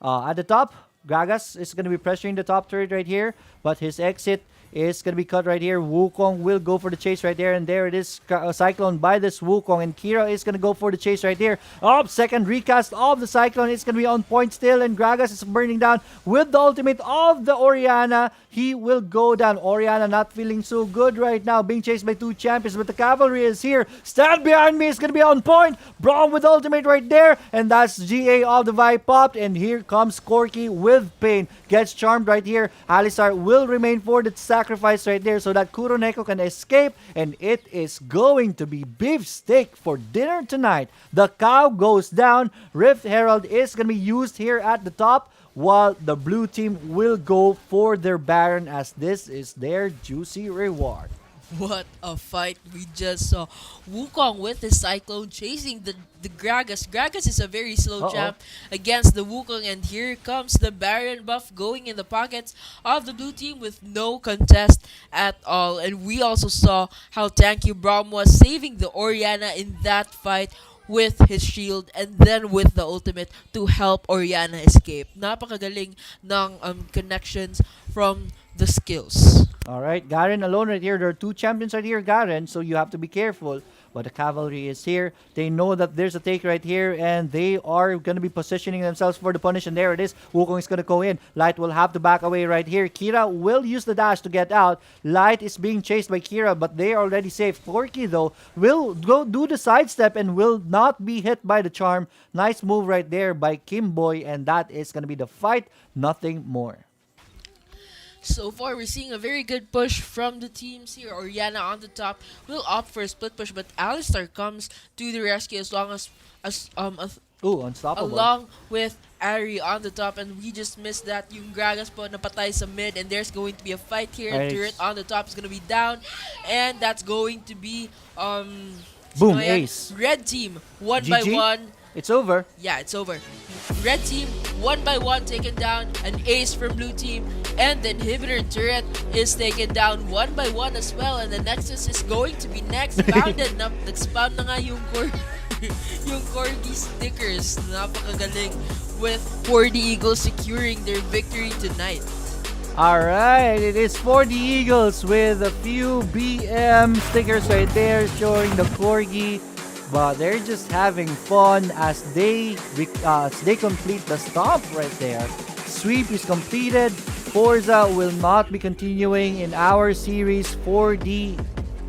At the top, Gragas is going to be pressuring the top turret right here, but his exit is going to be cut right here. Wukong will go for the chase right there, and there it is, Cyclone by this Wukong, and Kira is going to go for the chase right here. Second recast of the Cyclone. It's going to be on point still, and Gragas is burning down with the ultimate of the Orianna. He will go down. Orianna not feeling so good right now, being chased by two champions, but the Cavalry is here. Stand behind me, it's going to be on point. Braum with the ultimate right there, and that's GA of the Vibe popped, and here comes Corki with Pain. Gets charmed right here. Alistar will remain for the sacrifice right there so that Kuroneko can escape, and it is going to be beef steak for dinner tonight. The cow goes down. Rift Herald is going to be used here at the top, while the blue team will go for their Baron, as this is their juicy reward. What a fight we just saw. Wukong with the Cyclone chasing the Gragas. Gragas is a very slow champ against the Wukong, and here comes the Baron buff going in the pockets of the blue team with no contest at all. And we also saw how tanky Braum was saving the Orianna in that fight with his shield and then with the ultimate to help Orianna escape. Napakagaling ng connections from the skills. Alright, Garen alone right here. There are two champions right here, Garen, so you have to be careful. But the Cavalry is here. They know that there's a take right here, and they are going to be positioning themselves for the punish, and there it is. Wukong is going to go in. Light will have to back away right here. Kira will use the dash to get out. Light is being chased by Kira, but they are already safe. Corki, though, will go do the sidestep and will not be hit by the charm. Nice move right there by Kimboy, and that is going to be the fight. Nothing more. So far, we're seeing a very good push from the teams here. Orianna on the top will opt for a split push, but Alistar comes to the rescue as long as Unstoppable. along with Ari on the top, and we just missed that. Yung Gragas po napatay sa mid, and there's going to be a fight here. Nice. Turret on the top is going to be down, and that's going to be Boom, sino yan? ace. Red team, one by GG? one. It's over. Yeah, it's over. Red team, one by one taken down. An ace from blue team. And the inhibitor turret is taken down one by one as well. And the Nexus is going to be next. Bounded na. Nag-spam na nga yung yung Corgi stickers. Napakagaling with 40 Eagles securing their victory tonight. Alright, it is for the Eagles with a few BM stickers right there showing the Corgi. But they're just having fun as they complete the stomp right there. Sweep is completed. Forza will not be continuing in our series. 4D,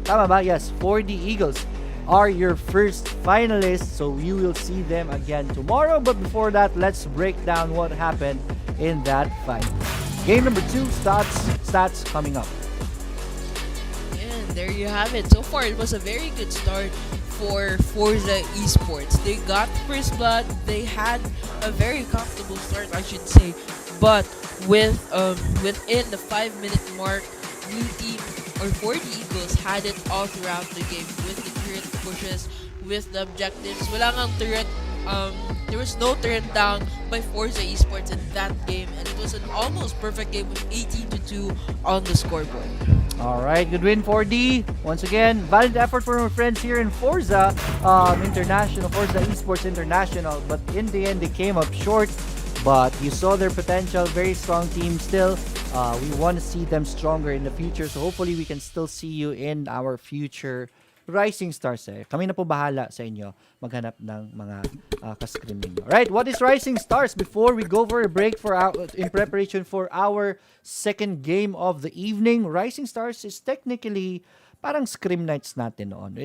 tama ba? Yes, 4D Eagles are your first finalists, so you will see them again tomorrow. But before that, let's break down what happened in that fight. Game number 2, stats coming up. And there you have it. So far, it was a very good start for Forza Esports. They got first blood. They had a very comfortable start, I should say. But within the 5-minute mark, blue team or 40 Eagles had it all throughout the game with the turret pushes, with the objectives. Wala ngang turret. There was no turret down by Forza Esports in that game, and it was an almost perfect game with 18-2 on the scoreboard. Alright, good win 4D. Once again, valiant effort from our friends here in Forza International, Forza Esports International. But in the end, they came up short. But you saw their potential, very strong team still. We want to see them stronger in the future. So hopefully we can still see you in our future Rising Stars. Kami na po bahala sa inyo maghanap ng mga ka-scrim ninyo. Alright, what is Rising Stars? Before we go for a break in preparation for our second game of the evening, Rising Stars is technically parang scrim nights natin noon.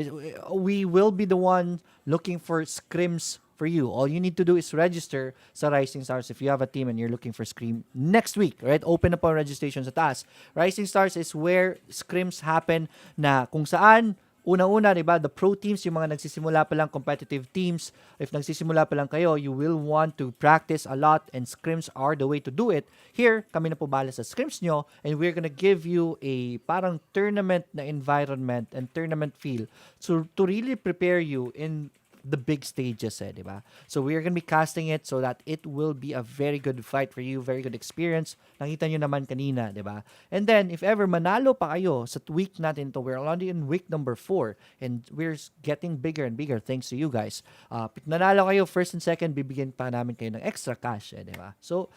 We will be the one looking for scrims for you. All you need to do is register sa Rising Stars if you have a team and you're looking for scrim next week, right? Open up ang registration sa taas. Rising Stars is where scrims happen na kung saan una-una, diba, the pro teams, yung mga nagsisimula pa lang competitive teams, if nagsisimula pa lang kayo, you will want to practice a lot, and scrims are the way to do it. Here, kami na po bahala sa scrims nyo, and we're gonna give you a parang tournament na environment and tournament feel to really prepare you in the big stages, diba? So we're gonna be casting it so that it will be a very good fight for you, very good experience. Nakita nyo naman kanina, diba? And then, if ever manalo pa kayo sa week natin to, we're already in week number 4, and we're getting bigger and bigger thanks to you guys. Nanalo kayo first and second, bibigyan pa namin kayo ng extra cash, diba? So,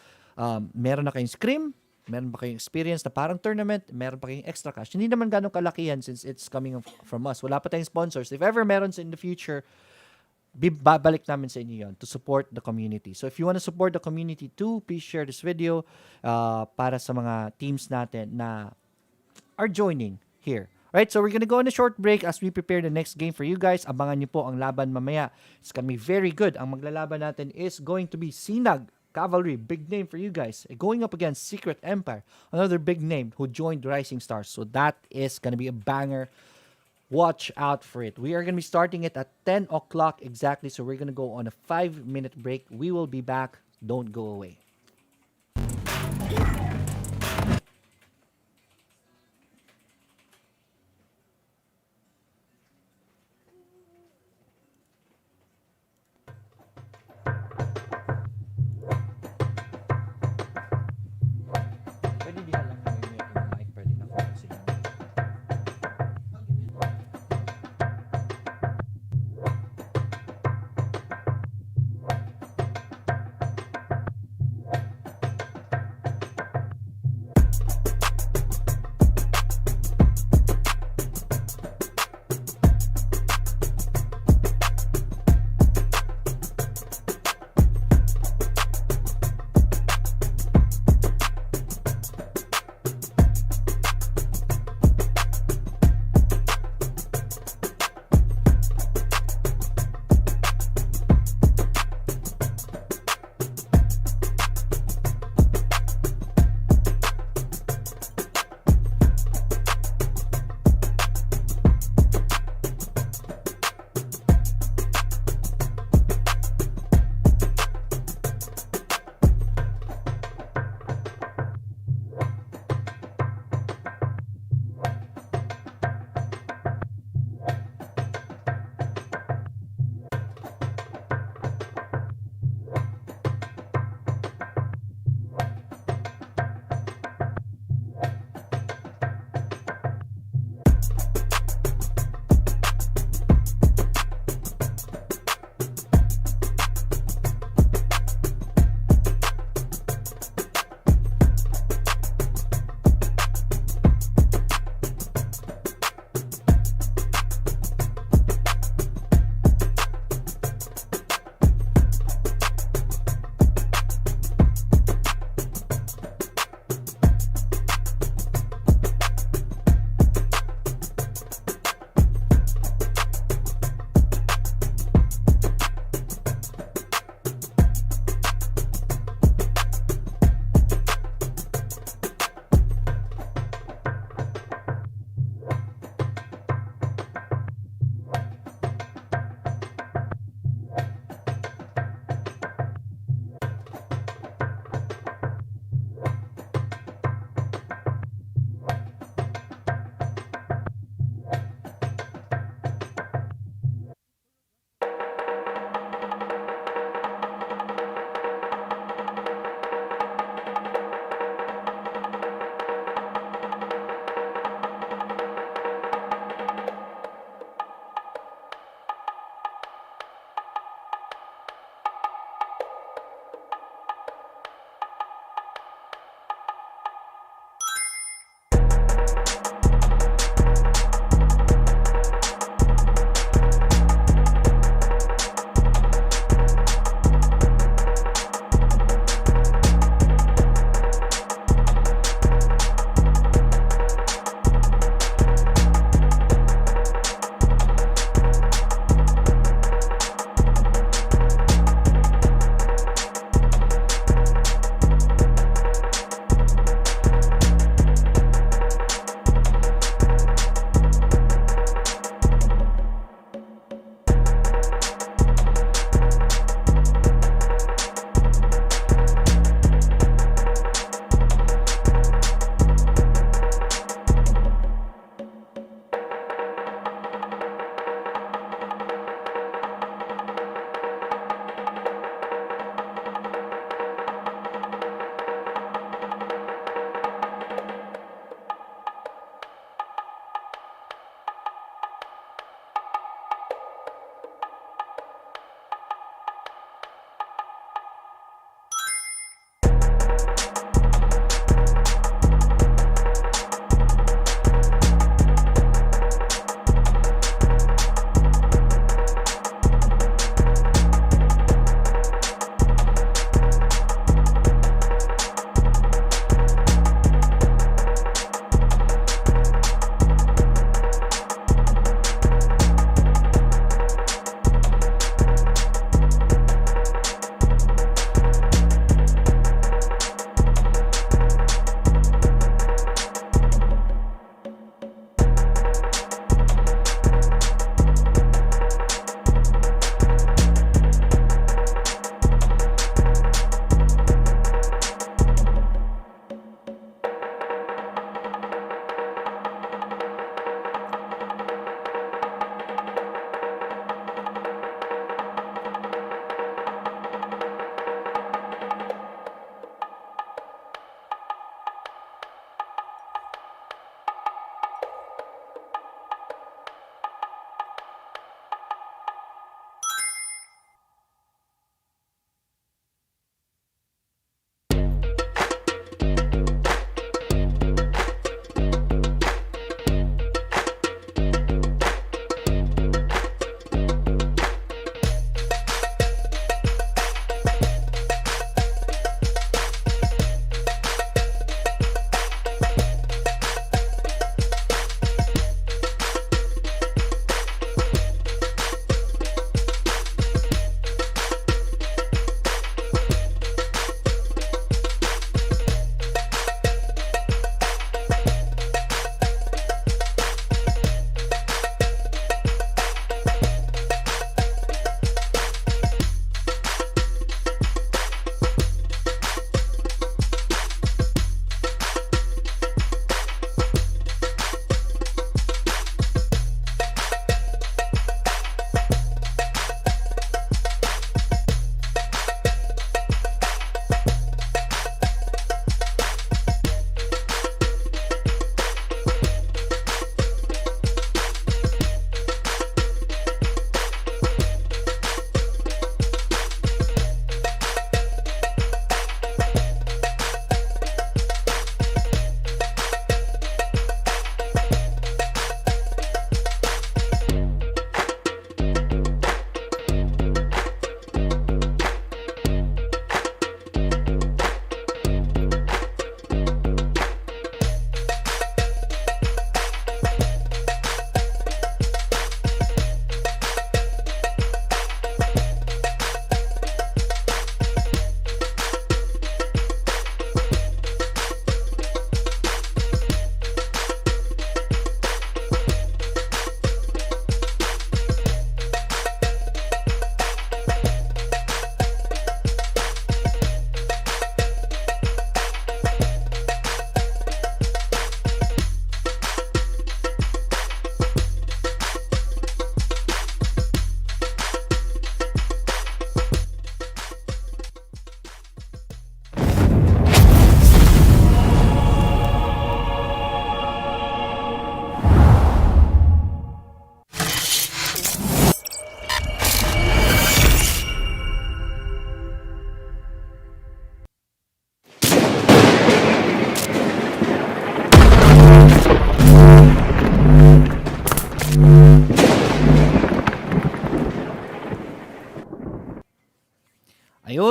meron na kayong scrim, Meron ba kayong experience na parang tournament? Meron pa kayong extra cash? Hindi naman ganong kalakihan since it's coming from us. Wala pa tayong sponsors. If ever meron in the future, babalik namin sa inyo yon to support the community. So if you want to support the community too, please share this video para sa mga teams natin na are joining here. Right, so we're gonna go on a short break as we prepare the next game for you guys. Abangan niyo po ang laban mamaya. It's gonna be very good. Ang maglalaban natin is going to be SINAG CAVALRY, big name for you guys. Going up against Secret Empire, another big name who joined Rising Stars. So that is gonna be a banger. Watch out for it. We are gonna be starting it at 10 o'clock exactly. So we're gonna go on a 5-minute break. We will be back. Don't go away. Pwede di lang yung mic, pwede na ko sila.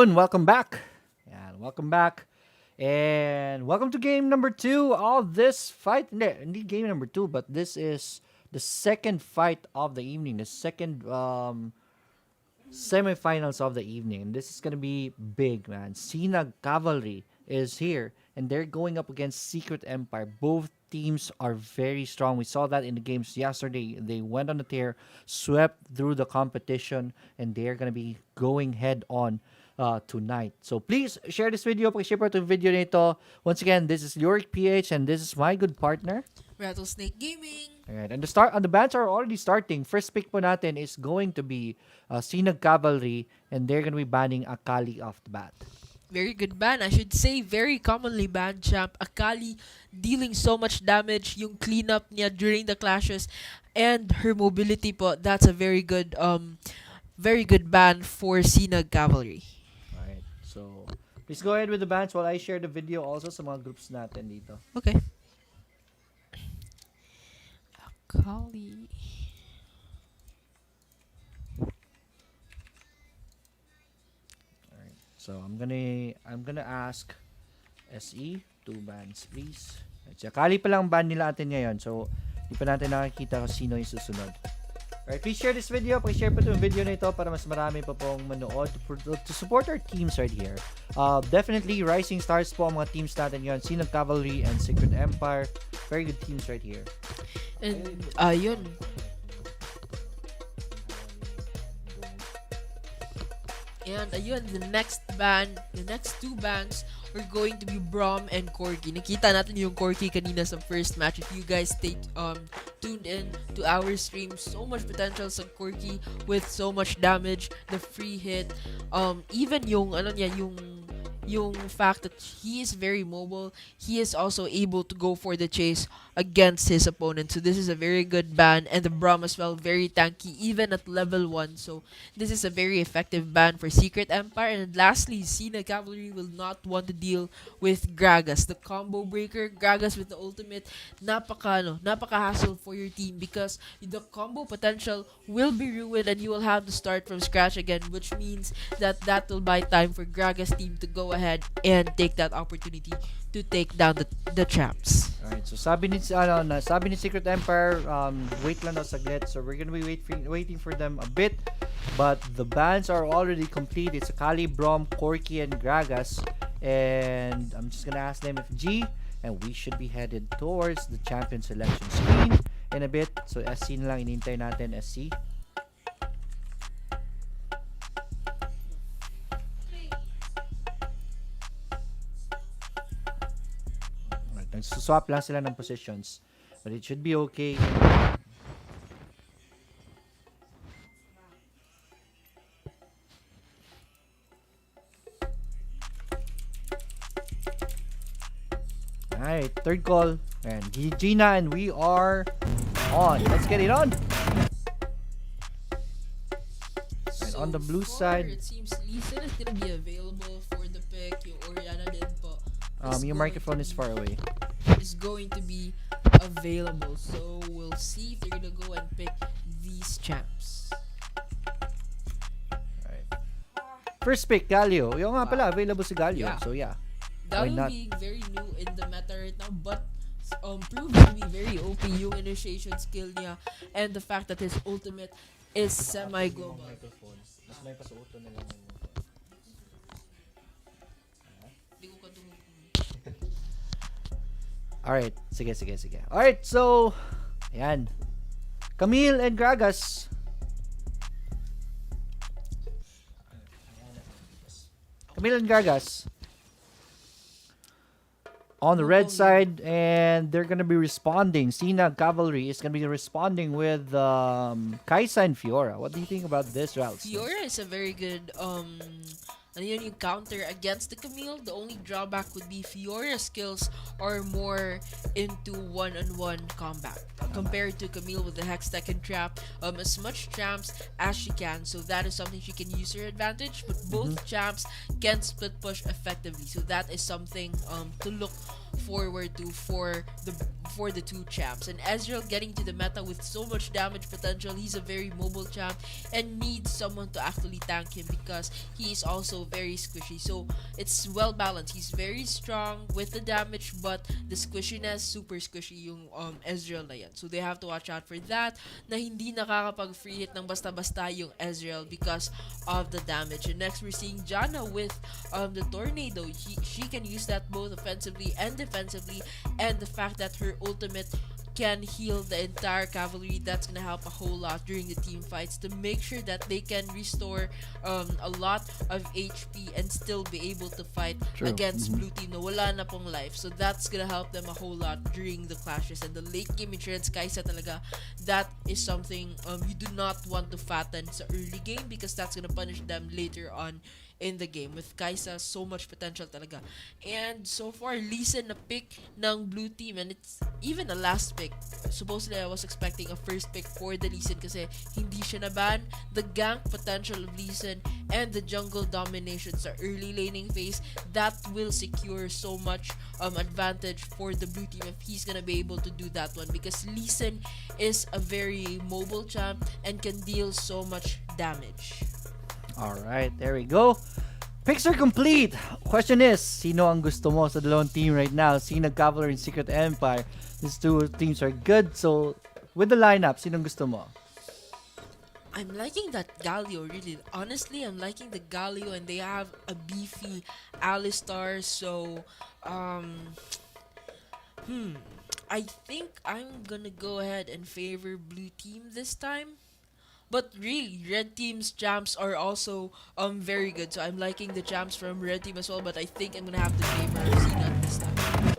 yun, welcome back. Yan, welcome back. And welcome to game number 2 of this fight. Hindi game number 2, but this is the second fight of the evening. The second semifinals of the evening. And this is gonna be big, man. SINAG Cavalry is here, and they're going up against Secret Empire. Both teams are very strong. We saw that in the games yesterday. They went on the tear, swept through the competition, and they're gonna be going head on tonight. So please share this video. Pag-share po itong video nito. Once again, this is Leoric PH, and this is my good partner, Rattlesnake Gaming. Alright, and the bands are already starting. First pick po natin is going to be SINAG Cavalry, and they're gonna be banning Akali off the bat. Very good ban. I should say very commonly banned champ. Akali dealing so much damage. Yung cleanup niya during the clashes and her mobility po. That's a very good ban for SINAG Cavalry. Alright, so please go ahead with the bands while I share the video also sa mga groups natin dito. Okay. Akali. So I'm gonna ask SE 2 bans please. At Akali pa lang ban nila atin ngayon, so di pa natin nakikita kung sino yung susunod. Alright, please share this video. Pag-share po itong video na ito para mas marami pa pong manood to support our teams right here. Definitely rising stars po ang mga teams natin ngayon. SINAG Cavalry and Secret Empire. Very good teams right here. And yun. And ayun, the next two bans are going to be Brom and Corky. Nakita natin yung Corky kanina sa first match. If you guys stay tuned in to our stream, so much potential sa Corky with so much damage, the free hit, even yung yung fact that he is very mobile, he is also able to go for the chase against his opponent. So this is a very good ban, and the Braum as well, very tanky even at level 1. So this is a very effective ban for Secret Empire. And lastly, SINAG Cavalry will not want to deal with Gragas, the combo breaker. Gragas with the ultimate, napaka hassle for your team because the combo potential will be ruined and you will have to start from scratch again, which means that will buy time for Gragas team to go ahead and take that opportunity to take down the champs. Alright, so sabi ni Secret Empire, wait lang daw saglit. So we're gonna be waiting for them a bit. But the bans are already complete. It's Akali, Brom, Corky, and Gragas. And I'm just gonna ask them if G, and we should be headed towards the champion selection screen in a bit. So SC na lang inintay natin, SC. Swap lang sila ng positions, but it should be okay. Alright, third call, and Gina, and we are on. Let's get it on. And on the blue side, it seems Leeson is gonna be available for the pick. Yung Oriana din po. Your microphone is far away. Is going to be available, so we'll see if they're gonna go and pick these champs. Alright. First pick, Galio. Yung nga pala, available si Galio. Yeah. So yeah. Galio being very new in the meta right now, but proved to be very OP yung initiation skill niya, and the fact that his ultimate is semi-global. Alright, sige. Alright, so ayan. Camille and Gragas. Camille and Gragas on the red side, and they're gonna be responding. SINAG Cavalry is gonna be responding with Kaisa and Fiora. What do you think about this, Ralph? Fiora is a very good yung counter against the Camille. The only drawback would be Fiora's skills are more into one-on-one combat compared to Camille with the Hextech and Trap. As much champs as she can, so that is something she can use her advantage. But both champs can split push effectively, so that is something to look forward to for for the two champs. And Ezreal getting to the meta with so much damage potential, he's a very mobile champ and needs someone to actually tank him because he is also very squishy. So it's well balanced. He's very strong with the damage, but the squishiness, super squishy yung Ezreal na yan. So they have to watch out for that, na hindi nakakapag-free hit ng basta-basta yung Ezreal because of the damage. And next, we're seeing Janna with the Tornado. She can use that both offensively and defensively, and the fact that her ultimate can heal the entire cavalry, that's gonna help a whole lot during the team fights to make sure that they can restore a lot of HP and still be able to fight against blue team na wala na pong life. So that's gonna help them a whole lot during the clashes. And the late game insurance, Kai'Sa talaga, that is something you do not want to fatten sa early game because that's gonna punish them later on in the game. With Kai'Sa, so much potential talaga. And so far, Lee Sin na pick ng blue team, and it's even a last pick. Supposedly, I was expecting a first pick for the Lee Sin kasi hindi siya naban. The gank potential of Lee Sin and the jungle domination sa early laning phase, that will secure so much advantage for the blue team if he's gonna be able to do that one, because Lee Sin is a very mobile champ and can deal so much damage. Alright, there we go. Picks are complete. Question is, sino ang gusto mo sa dalawang team right now? SINAG CAVALRY and Secret Empire. These two teams are good. So, with the lineup, sino ang gusto mo? I'm liking that Galio, really. Honestly, I'm liking the Galio, and they have a beefy Alistar. So, I think I'm gonna go ahead and favor blue team this time. But really, red team's champs are also very good. So I'm liking the champs from red team as well. But I think I'm gonna have to favor SINAG this time.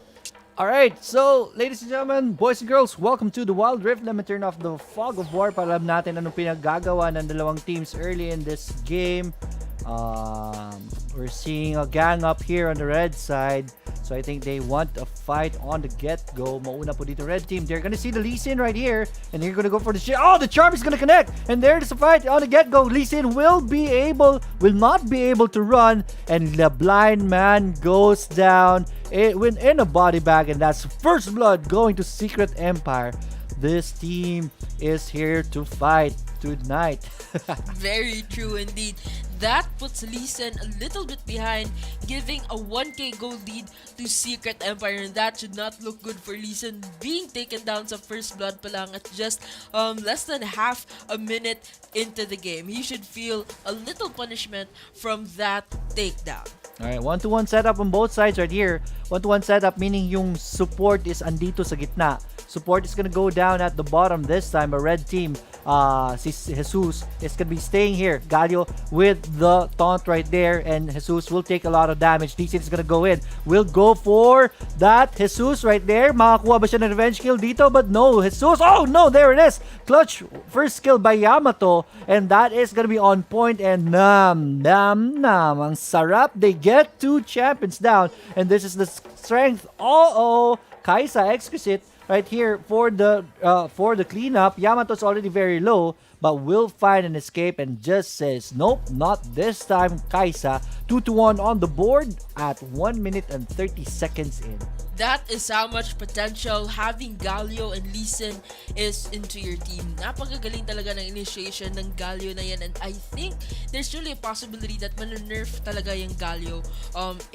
Alright, so ladies and gentlemen, boys and girls, welcome to the Wild Rift. Let me turn off the fog of war para alam natin anong pinaggagawa ng dalawang teams early in this game. We're seeing a gang up here on the red side. So I think they want a fight on the get-go. Mauna po dito red team. They're gonna see the Lee Sin right here. And they're gonna go for the shit. Oh, the charm is gonna connect. And there's a fight on the get-go. Lee Sin will not be able to run. And the blind man goes down in a body bag. And that's first blood going to Secret Empire. This team is here to fight tonight. Very true indeed. That puts Lee Sin a little bit behind, giving a 1k gold lead to Secret Empire, and that should not look good for Lee Sin, being taken down sa first blood pa lang at just less than half a minute into the game. He should feel a little punishment from that takedown. Alright, 1-to-1 setup on both sides right here. 1-to-1 setup meaning yung support is andito sa gitna. Support is gonna go down at the bottom this time. A red team, si Jesus is gonna be staying here. Galio with the taunt right there, and Jesus will take a lot of damage. DC is gonna go in. Will go for that Jesus right there. Makakuha ba siya ng revenge kill dito? But no, Jesus. Oh no, there it is. Clutch first kill by Yamato, and that is gonna be on point. And nam. Ang sarap. They get 2 champions down, and this is the strength. Kai'Sa exquisite right here for the cleanup. Yamato's already very low, but will find an escape and just says, nope, not this time, Kai'Sa. 2-to-1 on the board at 1 minute and 30 seconds in. That is how much potential having Galio and Lee Sin is into your team. Napakagaling talaga ng initiation ng Galio na yan, and I think there's really a possibility that nerf talaga yung Galio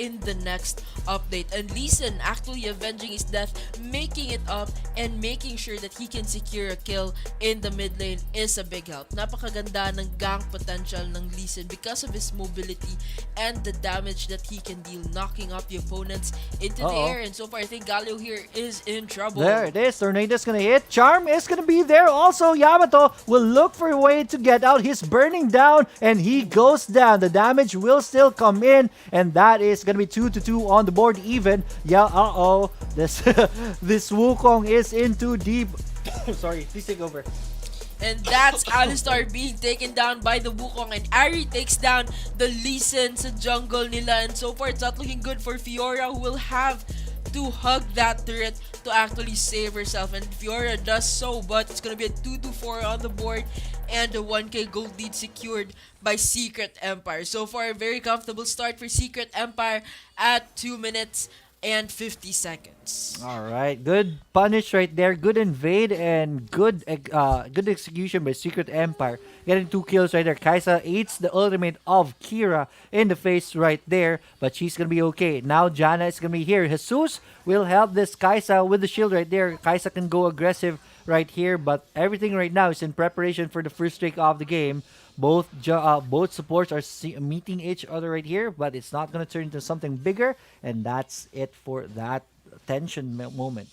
in the next update. And Lee Sin actually avenging his death, making it up, and making sure that he can secure a kill in the mid lane is a big help. Napakaganda ng gank potential ng Lee Sin because of his mobility and the damage that he can deal, knocking up the opponents into the air. And so far, I think Galio here is in trouble. There it is. Tornado's gonna hit. Charm is gonna be there. Also, Yamato will look for a way to get out. He's burning down, and he goes down. The damage will still come in, and that is gonna be 2-to-2 on the board even. Yeah, this this Wukong is in too deep. Sorry, please take over. And that's Alistar being taken down by the Wukong, and Ari takes down the Lee Sin sa jungle nila. And so far, it's not looking good for Fiora, who will have to hug that turret to actually save herself. And Fiora does so, but it's gonna be a 2-to-4 on the board, and a 1k gold lead secured by Secret Empire. So far, a very comfortable start for Secret Empire at 2 minutes and 50 seconds. All right, good punish right there, good invade, and good execution by Secret Empire. Getting 2 kills right there. Kaisa eats the ultimate of Kira in the face right there, but she's gonna be okay. Now Jana is gonna be here. Jesus will help this Kaisa with the shield right there. Kaisa can go aggressive right here, but everything right now is in preparation for the first streak of the game. Both supports are meeting each other right here, but it's not gonna turn into something bigger, and that's it for that tension moment.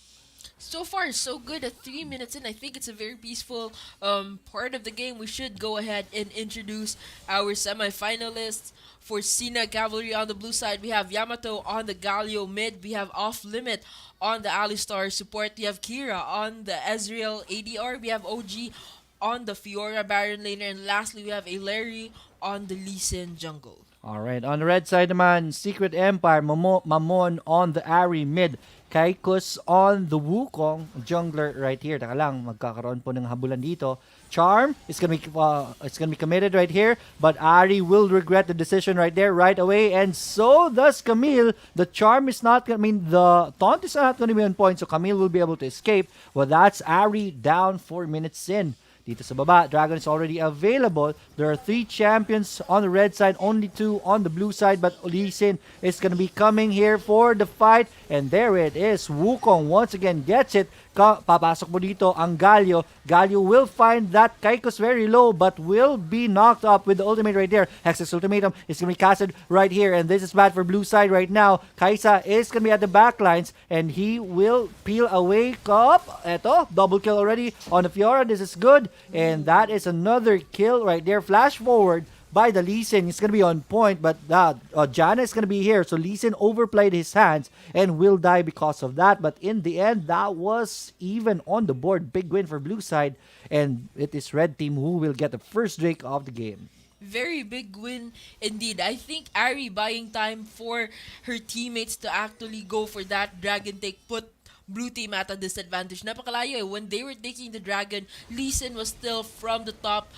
So far, so good at 3 minutes in. I think it's a very peaceful part of the game. We should go ahead and introduce our semifinalists. For SINAG Cavalry on the blue side, we have Yamato on the Galio mid. We have Off Limit on the Alistar support. We have Kira on the Ezreal ADR. We have OG on the Fiora Baron laner. And lastly, we have a Larry on the Lee Sin jungle. All right, on the red side naman, Secret Empire, Mamon on the Ari mid, Kaikus on the Wukong jungler right here. Taka lang, magkakaroon po ng habulan dito. Charm is it's gonna be committed right here, but Ari will regret the decision right there right away, and so does Camille. The charm is not gonna, I mean, the taunt is not gonna be on point, so Camille will be able to escape. Well, that's Ari down 4 minutes in. Dito sa baba, Dragon is already available. There are 3 champions on the red side, only 2 on the blue side, but Lee Sin is going to be coming here for the fight. And there it is. Wukong once again gets it. Papasok mo dito ang Galio. Galio will find that Kaikos very low, but will be knocked up with the ultimate right there. Hex's ultimatum is going to be casted right here, and this is bad for blue side right now. Kaisa is going to be at the back lines, and he will peel away Cup. Eto, double kill already on the Fiora. This is good, and that is another kill right there. Flash forward by the Lee Sin. It's going to be on point, but Jana is going to be here. So Lee Sin overplayed his hands and will die because of that. But in the end, that was even on the board. Big win for blue side. And it is red team who will get the first drake of the game. Very big win indeed. I think Ari buying time for her teammates to actually go for that dragon take put blue team at a disadvantage. Napakalayo eh. When they were taking the dragon, Lee Sin was still from the top,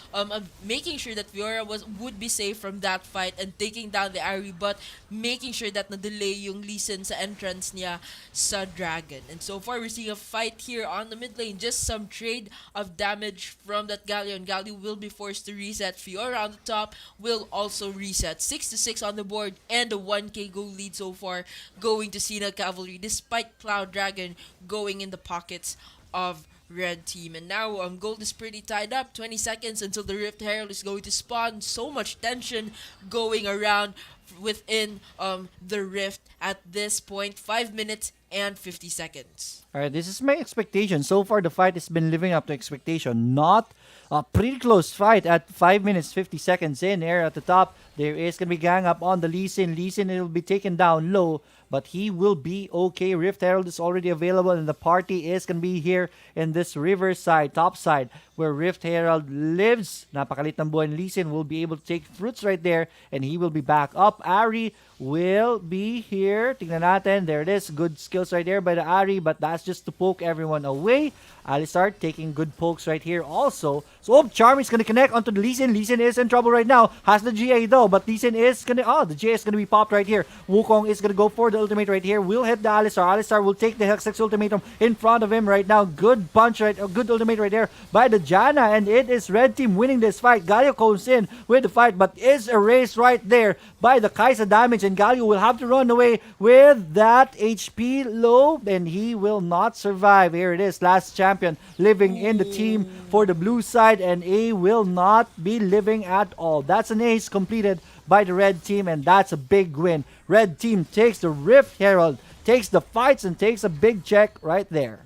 making sure that Fiora would be safe from that fight and taking down the Ari, but making sure that na-delay yung Lee Sin sa entrance niya sa dragon. And so far, we're seeing a fight here on the mid lane. Just some trade of damage from that Galio, and Galio will be forced to reset. Fiora on the top will also reset. 6-6 on the board and a 1k goal lead so far going to SINAG Cavalry, despite Cloud Dragon going in the pockets of red team. And now gold is pretty tied up. 20 seconds until the Rift Herald is going to spawn. So much tension going around within the Rift at this point. 5 minutes and 50 seconds. Alright, this is my expectation. So far, the fight has been living up to expectation. Not a pretty close fight at 5 minutes 50 seconds in. Here at the top, there is going to be gang up on the Lee Sin. Lee Sin will be taken down low, but he will be okay. Rift Herald is already available, and the party is going to be here in this river side, top side, where Rift Herald lives. Napakalit ng buhay. Lee Sin will be able to take fruits right there, and he will be back up. Ari will be here. Tingnan natin. There it is. Good skills right there by the Ari, but that's just to poke everyone away. Alistar taking good pokes right here also. So, Charm is going to connect onto the Lee Sin. Lee Sin is in trouble right now. Has the GA though, but Lee Sin is going to... Oh, the GA is going to be popped right here. Wukong is going to go for the ultimate right here. Will hit the Alistar. Alistar will take the Hextech ultimatum in front of him right now. Good punch right... good ultimate right there by the Jana, and it is red team winning this fight. Galio comes in with the fight, but is erased right there by the Kaisa damage, and Galio will have to run away with that HP low, and he will not survive. Here it is, last champion living in the team for the blue side, and A will not be living at all. That's an ace completed by the red team, and that's a big win. Red team takes the Rift Herald, takes the fights, and takes a big check right there.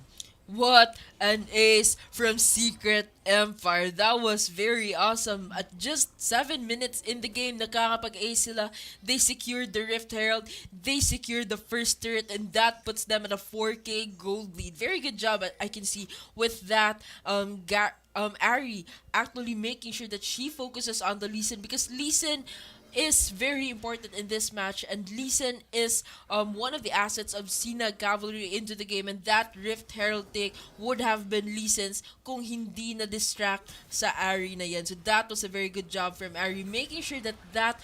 What an ace from Secret Empire. That was very awesome. At just 7 minutes in the game, nakakapag-ace sila. They secured the Rift Herald. They secured the first turret, and that puts them at a 4k gold lead. Very good job, I can see, with that. Ari actually making sure that she focuses on the Lee Sin, because Lee Sin is very important in this match, and Lee Sin is one of the assets of SINAG Cavalry into the game, and that Rift Herald take would have been Lee Sin's kung hindi na distract sa Ari na yan. So that was a very good job from Ari, making sure that that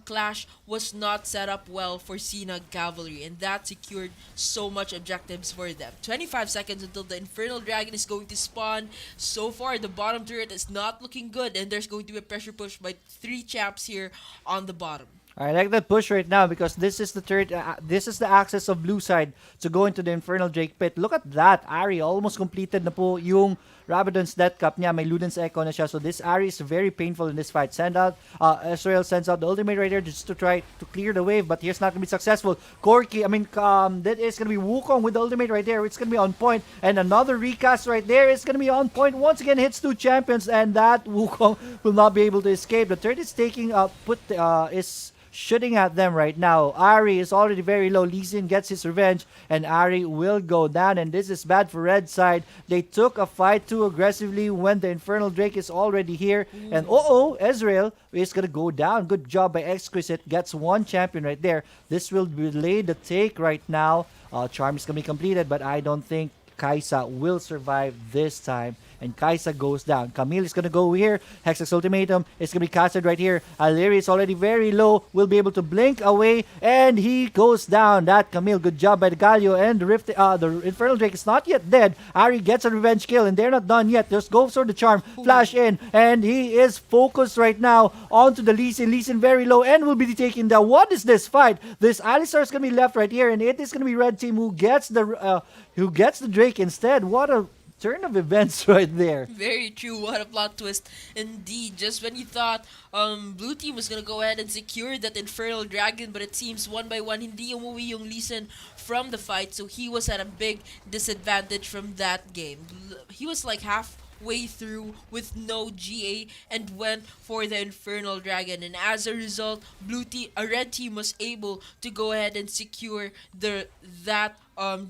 clash was not set up well for SINAG Cavalry, and that secured so much objectives for them. 25 seconds until the Infernal Dragon is going to spawn. So far, the bottom turret is not looking good, and there's going to be a pressure push by 3 champs here on the bottom. I like that push right now because this is the third. This is the access of blue side to go into the Infernal Drake pit. Look at that. Ari almost completed na po yung Rabadon's Death Cup niya. May Luden's Echo na siya. So this Ari is very painful in this fight. Israel sends out the ultimate right here just to try to clear the wave, but here's not going to be successful. That is going to be Wukong with the ultimate right there. It's going to be on point. And another recast right there is going to be on point. Once again, hits 2 champions, and that Wukong will not be able to escape. The third is taking is shooting at them right now. Ari is already very low. Lee Sin gets his revenge, and Ari will go down, and this is bad for red side. They took a fight too aggressively when the Infernal Drake is already here. And Ezreal is gonna go down. Good job by Exquisite. Gets 1 champion right there. This will delay the take right now. Charm is gonna be completed, but I don't think Kaisa will survive this time, and Kaisa goes down. Camille is gonna go here. Hexa's ultimatum is gonna be casted right here. Aleri is already very low, will be able to blink away, and he goes down. That Camille, good job by the Galio, and the Infernal Drake is not yet dead. Ari gets a revenge kill, and they're not done yet. Just go for the charm, flash in, and he is focused right now onto the Lee Sin. Lee Sin very low and will be taken down. What is this fight? This Alistar is gonna be left right here, and it is gonna be red team who gets the Drake instead. What a turn of events right there. Very true. What a plot twist indeed. Just when you thought blue team was gonna go ahead and secure that Infernal Dragon, but it seems one by one hindi umuwi yung Lee Sin from the fight, so he was at a big disadvantage from that game. He was like halfway through with no GA and went for the Infernal Dragon, and as a result, red team was able to go ahead and secure that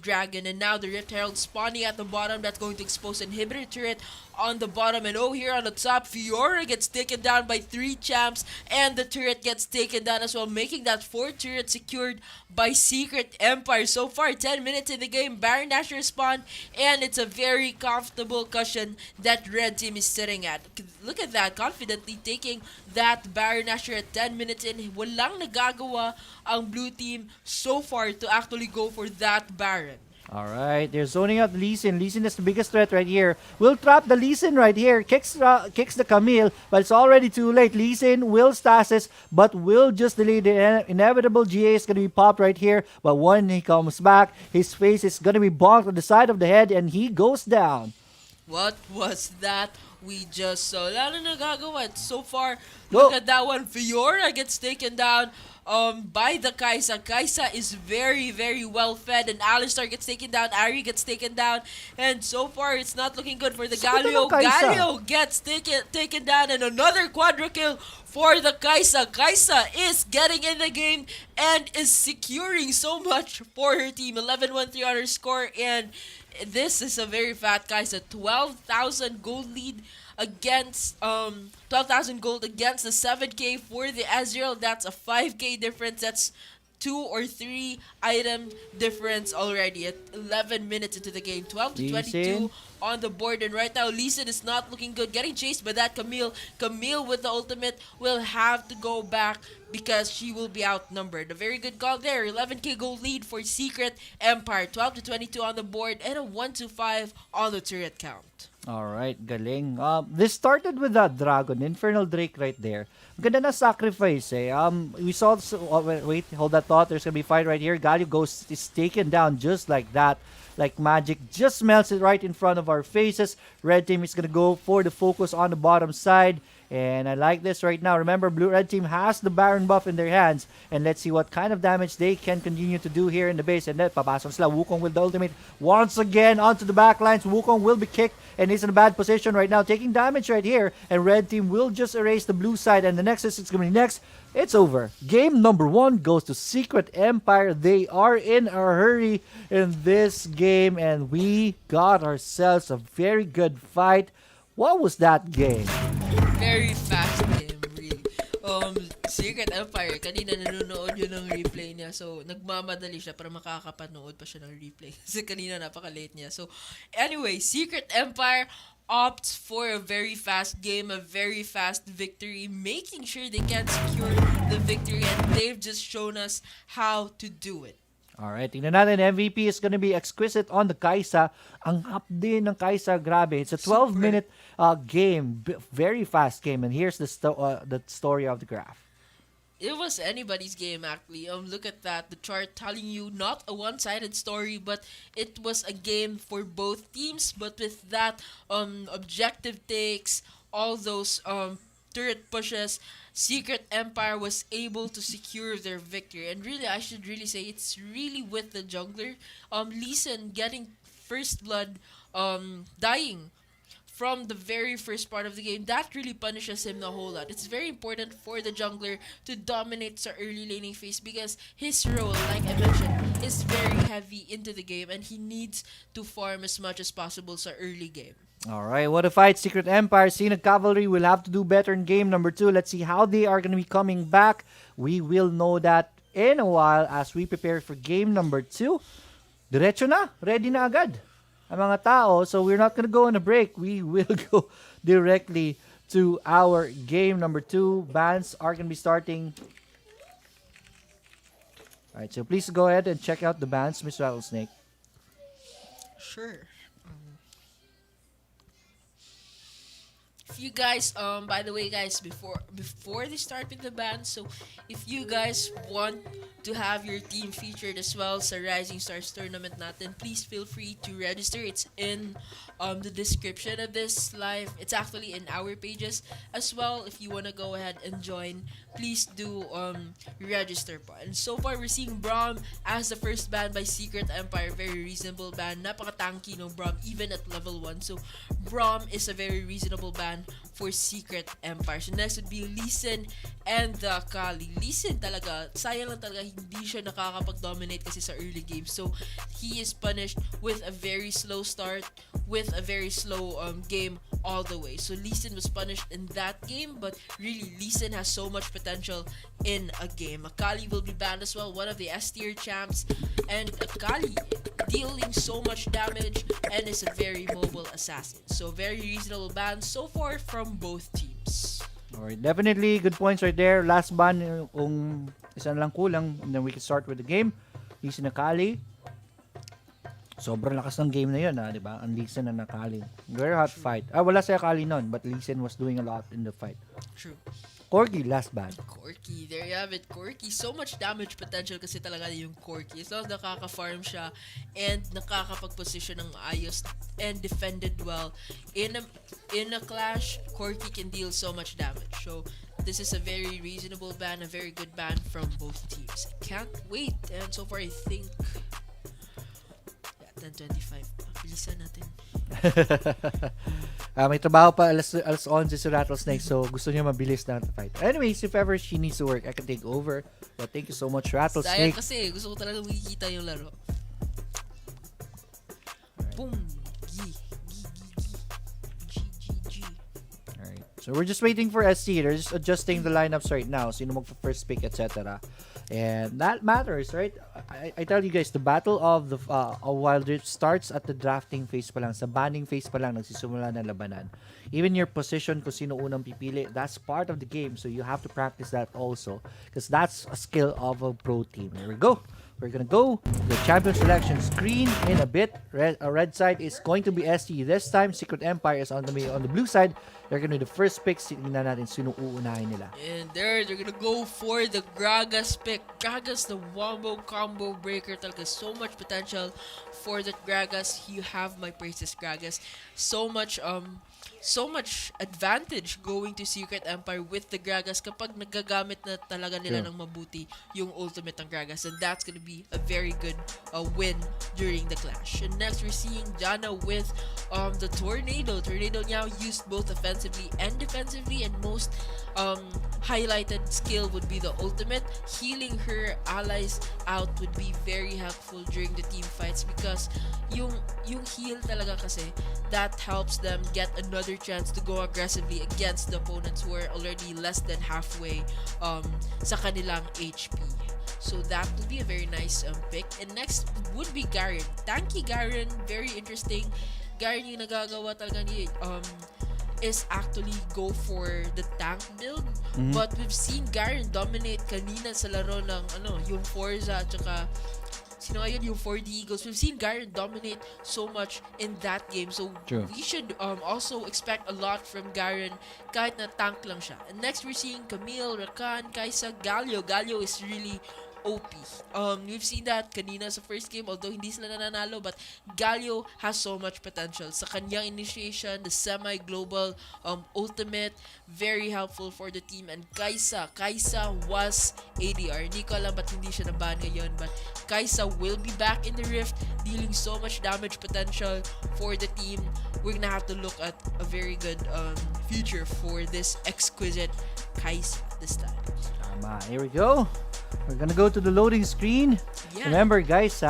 dragon. And now the Rift Herald spawning at the bottom. That's going to expose inhibitor turret on the bottom, and here on the top, Fiora gets taken down by 3 champs, and the turret gets taken down as well, making that 4th turret secured by Secret Empire. So far, 10 minutes in the game, Baron Nashor spawned, and it's a very comfortable cushion that red team is sitting at. Look at that, confidently taking that Baron Nashor at 10 minutes in. Walang nagagawa ang blue team so far to actually go for that Baron. Alright, they're zoning out Lee Sin. Lee Sin is the biggest threat right here. Will trap the Lee Sin right here. Kicks the Camille, but it's already too late. Lee Sin will stasis, but will just delay the inevitable GA is going to be popped right here. But when he comes back, his face is going to be bonked on the side of the head, and he goes down. What was that we just saw? Lalo nagagawa. So far, look at that one. Fiora gets taken down by the Kaisa. Kaisa is very, very well fed, and Alistar gets taken down, Ari gets taken down, and so far it's not looking good for the Galio. Galio gets taken down, and another quadra kill for the Kaisa. Kaisa is getting in the game and is securing so much for her team. 11-1-3 on her score, and this is a very fat Kaisa. 12,000 gold lead against 12,000 gold against the 7k for the Ezreal. That's a 5k difference. That's 2 or 3 item difference already at 11 minutes into the game. 12-22 on the board, and right now Lee Sin is not looking good, getting chased by that Camille. Camille with the ultimate will have to go back because she will be outnumbered. A very good call there. 11k gold lead for Secret Empire. 12-22 on the board, and a 1-5 on the turret count. Alright, galing. This started with that dragon, Infernal Drake right there. Ganda na sacrifice eh. We saw, wait, hold that thought. There's gonna be a fight right here. Galio is taken down just like that. Like magic, just melts it right in front of our faces. Red team is gonna go for the focus on the bottom side. And I like this right now. Remember, red team has the Baron buff in their hands. And let's see what kind of damage they can continue to do here in the base. And then, papasok sila. Wukong with the ultimate once again onto the backlines. Wukong will be kicked and is in a bad position right now, taking damage right here. And red team will just erase the blue side. And the Nexus is going to be next. It's over. Game number 1 goes to Secret Empire. They are in a hurry in this game. And we got ourselves a very good fight. What was that game? Very fast game, really. Secret Empire, kanina nanonood yun ng replay niya. So, nagmamadali siya para makakapanood pa siya ng replay. Kasi kanina napaka-late niya. So, anyway, Secret Empire opts for a very fast game, a very fast victory, making sure they can secure the victory, and they've just shown us how to do it. Alright, tingnan natin. MVP is gonna be exquisite on the Kai'Sa. Ang up din ng Kai'Sa, grabe. It's a 12-minute game. Very fast game. And here's the story of the graph. It was anybody's game, actually. Look at that. The chart telling you not a one-sided story, but it was a game for both teams. But with that, objective takes, all those turret pushes, Secret Empire was able to secure their victory. And really, I should really say it's really with the jungler. Lee Sin getting first blood, dying from the very first part of the game. That really punishes him a whole lot. It's very important for the jungler to dominate sa early laning phase because his role, like I mentioned, is very heavy into the game and he needs to farm as much as possible sa early game. Alright, what a fight. Secret Empire, SINAG Cavalry will have to do better in game number 2. Let's see how they are going to be coming back. We will know that in a while as we prepare for game number 2. Diretso na, ready na agad ang mga tao. So we're not going to go on a break. We will go directly to our game number 2. Bans are going to be starting. Alright, so please go ahead and check out the bans, Miss Rattlesnake. Sure. If you guys, by the way, guys, before they start with the band, so if you guys want to have your team featured as well sa Rising Stars tournament natin, please feel free to register. It's in the description of this live. It's actually in our pages as well. If you wanna go ahead and join, please do register po. And so far, we're seeing Braum as the first ban by Secret Empire. Very reasonable ban. Napaka-tanky ng Braum even at level 1. So Braum is a very reasonable ban for Secret Empire. So next would be Lee Sin and the Kali. Lee Sin talaga, sayang lang talaga hindi siya nakakapag-dominate kasi sa early game. So he is punished with a very slow start, with a very slow game all the way. So Lee Sin was punished in that game, but really Lee Sin has so much potential in a game. Akali will be banned as well, one of the S tier champs, and Akali dealing so much damage and is a very mobile assassin. So very reasonable ban so far from both teams. Alright, definitely good points right there. Last ban, kung isa na lang kulang, and then we can start with the game. Lee Sin Akali. Sobrang lakas ng game na yun, di ba? Ang Lee Sin na Akali. Very hot fight. Wala si Akali nun, but Lee Sin was doing a lot in the fight. True. Corgi, last ban. Corki, there you have it. Corki, so much damage potential kasi talaga yung Corki. As long as nakaka-farm siya and nakakapag-position ng ayos and defended well in a clash, Corki can deal so much damage. So this is a very reasonable ban, a very good ban from both teams. I can't wait. And so far, I think 10:25. Bilisan natin. May trabaho pa alas 11 si Rattlesnake, so gusto niya mabilis na fight. Anyways, if ever she needs to work, I can take over. But thank you so much, Rattlesnake. Sayang kasi, gusto ko talaga makikita yung laro. Boom! G. Alright. So we're just waiting for SC. They're just adjusting the lineups right now. Sino mag-first pick, etc. And that matters, right? I tell you guys, the battle of the Wild Rift starts at the drafting phase pa lang. Sa banning phase pa lang, nagsisimula ng labanan. Even your position, kung sino unang pipili, that's part of the game. So you have to practice that also. Because that's a skill of a pro team. Here we go. We're gonna go the champion selection screen in a bit. Red side is going to be SC. This time, Secret Empire is on the blue side. They're gonna do the first pick. Tingnan natin sino uunahin nila. And they're gonna go for the Gragas pick. Gragas, the wombo combo breaker. Talaga so much potential for that Gragas. You have my praises, Gragas. So much advantage going to Secret Empire with the Gragas kapag nagagamit na talaga nila ng mabuti yung ultimate ng Gragas, and that's gonna be a very good win during the clash. And next we're seeing Jana with the Tornado. Tornado now used both offensive offensively and defensively, and most highlighted skill would be the ultimate. Healing her allies out would be very helpful during the team fights, because yung heal talaga kasi that helps them get another chance to go aggressively against the opponents who are already less than halfway sa kanilang HP. So that would be a very nice pick. And next would be Garen. Tanky Garen, very interesting. Garen yung nagagawa talaga ni is actually go for the tank build. But we've seen Garen dominate kanina sa laro ng yung Forza at saka sino ngayon yung 4D Eagles. We've seen Garen dominate so much in that game. So True. we should also expect a lot from Garen kahit na tank lang siya. And next we're seeing Camille, Rakan, Kai'Sa, Galio. Galio is really OP. We've seen that kanina sa first game, although hindi sila nananalo, but Galio has so much potential. Sa kanyang initiation, the semi-global ultimate, very helpful for the team. And Kai'Sa was ADR. Hindi ko alam ba't hindi siya naban ngayon, but Kai'Sa will be back in the Rift, dealing so much damage potential for the team. We're gonna have to look at a very good future for this exquisite Kai'Sa this time. Here we go. We're gonna go to the loading screen. Yeah. Remember, guys,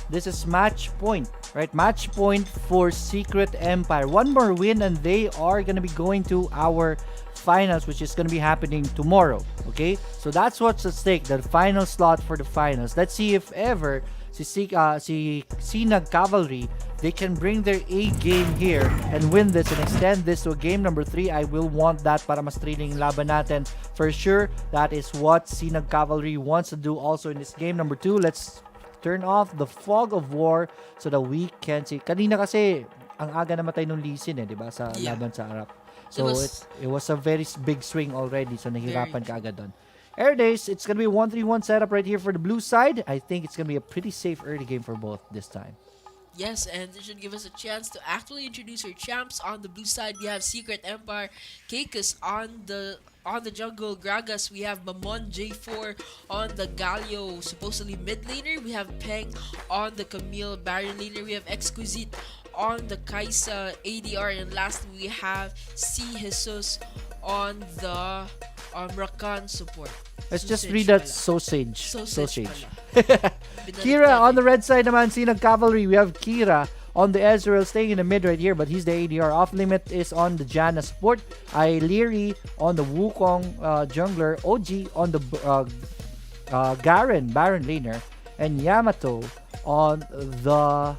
this is match point, right? Match point for Secret Empire. One more win and they are gonna be going to our finals, which is gonna be happening tomorrow. Okay, so that's what's at stake. The final slot for the finals. Let's see if ever si SINAG Cavalry, they can bring their A game here and win this and extend this to a game number 3. I will want that para mas thrilling yung laban natin. For sure, that is what SINAG Cavalry wants to do also in this game number 2. Let's turn off the fog of war so that we can see. Kanina kasi, ang aga namatay nung Lee Sin, di ba? Sa laban sa Arap. So it was a very big swing already. So nahirapan ka agad doon. Air Days, it's going to be a 1-3-1 setup right here for the blue side. I think it's going to be a pretty safe early game for both this time. Yes, and this should give us a chance to actually introduce our champs. On the blue side, we have Secret Empire, Kakus on the jungle, Gragas, we have Mamon J4 on the Galio, supposedly mid laner. We have Peng on the Camille Baron laner. We have Exquisite on the Kai'Sa ADR, and lastly we have C Jesus on the Rakan support. Let's just read that Sausage. Sausage. Kira on the red side naman, SINAG Cavalry. We have Kira on the Ezreal staying in the mid right here, but he's the ADR. Off limit is on the Janna support. Leary on the Wukong jungler. OG on the Garen Baron laner. And Yamato on the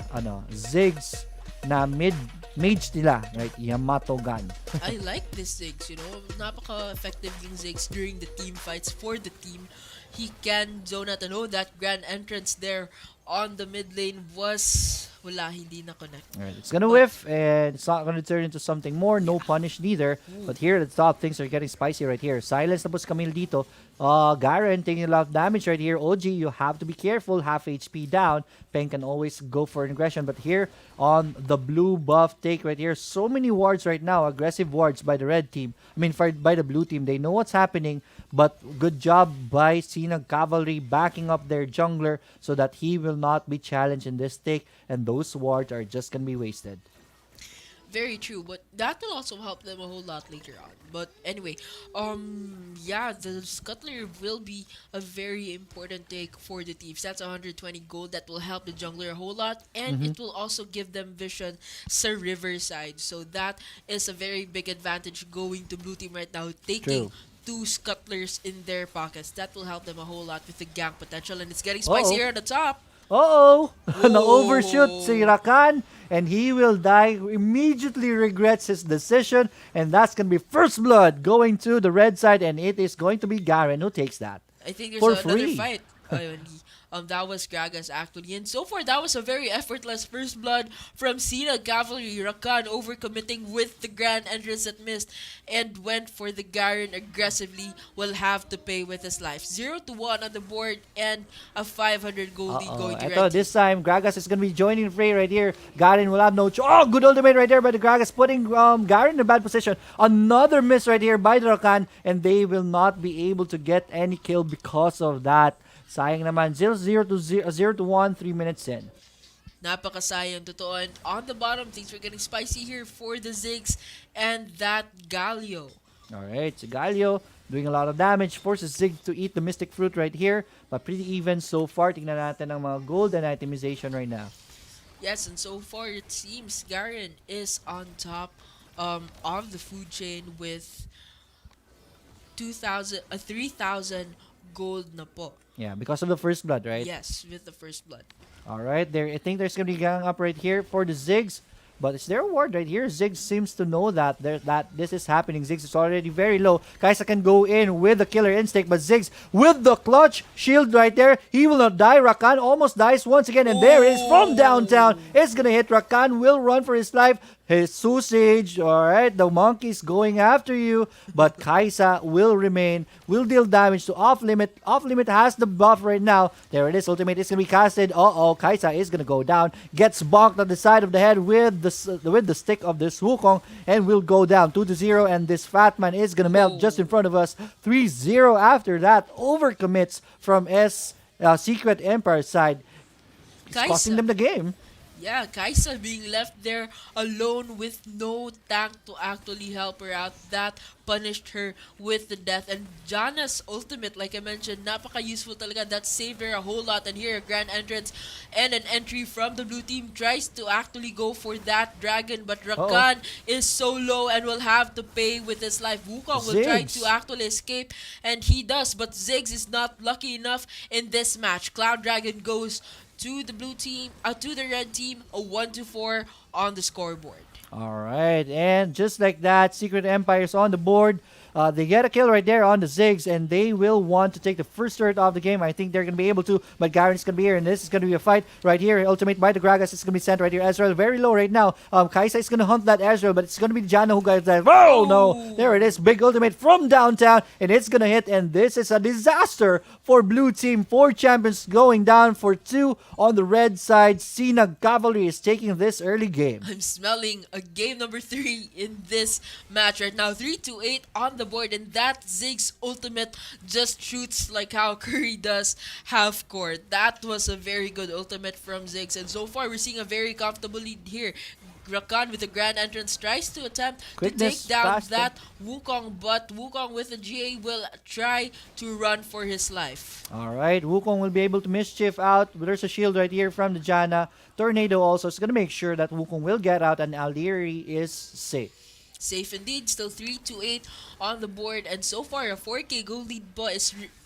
Ziggs na mage nila, right? Yamato gun. I like this Ziggs, napaka-effective yung Ziggs during the team fights for the team. He can zone out, that grand entrance there on the mid lane was hindi na connect. Right, it's gonna whiff and it's not gonna turn into something more. No punish neither. But here at the top, things are getting spicy right here. Silence na po si Camille dito. Garen taking a lot of damage right here. OG, you have to be careful. Half HP down. Peng can always go for an aggression. But here on the blue buff take right here, so many wards right now. Aggressive wards by the red team. By the blue team. They know what's happening. But good job by SINAG Cavalry backing up their jungler so that he will not be challenged in this take. And those wards are just gonna be wasted. Very true, but that will also help them a whole lot later on. But anyway, the Scuttler will be a very important take for the Thieves. That's 120 gold that will help the jungler a whole lot, and it will also give them vision sa Riverside. So that is a very big advantage going to blue team right now, taking two Scuttlers in their pockets. That will help them a whole lot with the gank potential, and it's getting spicy here on the top. Na-overshoot si Rakan and he will die. Immediately regrets his decision, and that's going to be first blood going to the red side, and it is going to be Garen who takes that. I think there's for another free. fight. That was Gragas actually, and so far that was a very effortless first blood from SINAG Cavalry. Rakan overcommitting with the grand entrance that missed and went for the Garen aggressively. Will have to pay with his life. 0-1 on the board and a 500 gold lead going to red. This time Gragas is going to be joining Frey right here. Garen will have no good ultimate right there by the Gragas, putting Garen in a bad position. Another miss right here by the Rakan, and they will not be able to get any kill because of that. Sayang naman, 0-1, 3 minutes in. Napakasayang totoo. And on the bottom, things were getting spicy here for the Ziggs and that Galio. Alright, so Galio doing a lot of damage. Forces Zig to eat the Mystic Fruit right here. But pretty even so far. Tingnan natin ang mga gold and itemization right now. Yes, and so far it seems Garen is on top of the food chain with 3,000 gold na po. Yeah, because of the first blood, right? Yes, with the first blood. Alright, there. I think there's gonna be gang up right here for the Ziggs. But is there a ward right here? Ziggs seems to know that this is happening. Ziggs is already very low. Kaisa can go in with the killer instinct, but Ziggs with the clutch shield right there. He will not die. Rakan almost dies once again, and there it is from downtown. It's gonna hit. Rakan will run for his life. His sausage, alright, the monkey's going after you, but Kaisa will remain, will deal damage to Off Limit. Off Limit has the buff right now. There it is, ultimate is gonna be casted. Kaisa is gonna go down, gets bonked on the side of the head with the stick of this Wukong, and will go down 2-0, and this fat man is gonna melt just in front of us. 3-0 after that, overcommits from Secret Empire side. It's costing them the game. Yeah, Kaisa being left there alone with no tank to actually help her out. That punished her with the death. And Janna's ultimate, like I mentioned, napaka-useful talaga. That saved her a whole lot. And here, a grand entrance and an entry from the blue team tries to actually go for that dragon. But Rakan is so low and will have to pay with his life. Wukong will try to actually escape, and he does. But Ziggs is not lucky enough in this match. Cloud Dragon goes to the blue team, to the red team, a 1-4 on the scoreboard. Alright, and just like that, Secret Empire's on the board. They get a kill right there on the Ziggs, and they will want to take the first turret of the game. I think they're going to be able to, but Garen's going to be here, and this is going to be a fight right here. Ultimate by the Gragas is going to be sent right here. Ezreal very low right now. Kaisa is going to hunt that Ezreal, but it's going to be Janna who got that. Oh no! There it is, big ultimate from downtown, and it's going to hit, and this is a disaster for blue team. 4 champions going down for 2 on the red side. SINAG Cavalry is taking this early game. I'm smelling a game number 3 in this match right now. 3-8 on the board, and that Ziggs ultimate just shoots like how Curry does half court. That was a very good ultimate from Ziggs, and so far we're seeing a very comfortable lead here. Rakan with the grand entrance tries to attempt to take down that Wukong, but Wukong with the GA will try to run for his life. Alright, Wukong will be able to mischief out. There's a shield right here from the Janna. Tornado also is going to make sure that Wukong will get out, and Aliri is safe. Safe indeed, still 3-8 on the board, and so far a 4K gold lead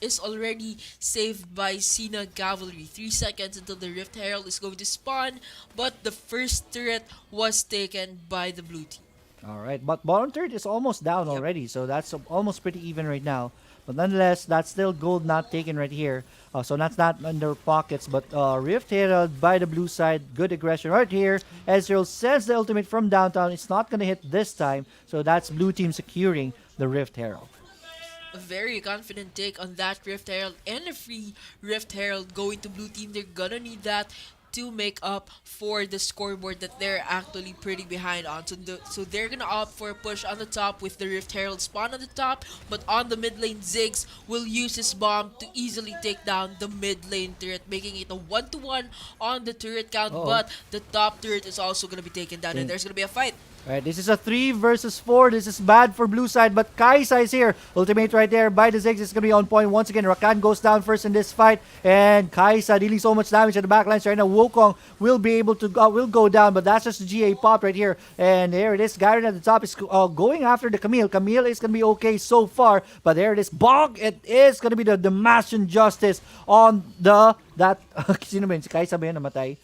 is already saved by SINAG Cavalry. 3 seconds until the Rift Herald is going to spawn, but the first turret was taken by the blue team. Alright, but bottom turret is almost down already, so that's almost pretty even right now. But nonetheless, that's still gold not taken right here. So that's not in their pockets. But Rift Herald by the blue side. Good aggression right here. Ezreal sends the ultimate from downtown. It's not going to hit this time. So that's blue team securing the Rift Herald. A very confident take on that Rift Herald, and a free Rift Herald going to blue team. They're gonna need that to make up for the scoreboard that they're actually pretty behind on. So they're gonna opt for a push on the top with the Rift Herald spawn on the top, but on the mid lane, Ziggs will use his bomb to easily take down the mid lane turret, making it a 1-1 on the turret count. But the top turret is also gonna be taken down, and there's gonna be a fight. Alright, this is a 3 versus 4. This is bad for blue side, but Kaisa is here. Ultimate right there by the Ziggs is going to be on point once again. Rakan goes down first in this fight, and Kaisa dealing so much damage at the backlines right now. Wukong will be able to will go down, but that's just the GA pop right here. And there it is. Garen at the top is going after the Camille. Camille is going to be okay so far, but there it is. Bonk! It is going to be the mass injustice on sino ba yun? Si Kaisa ba yun namatay?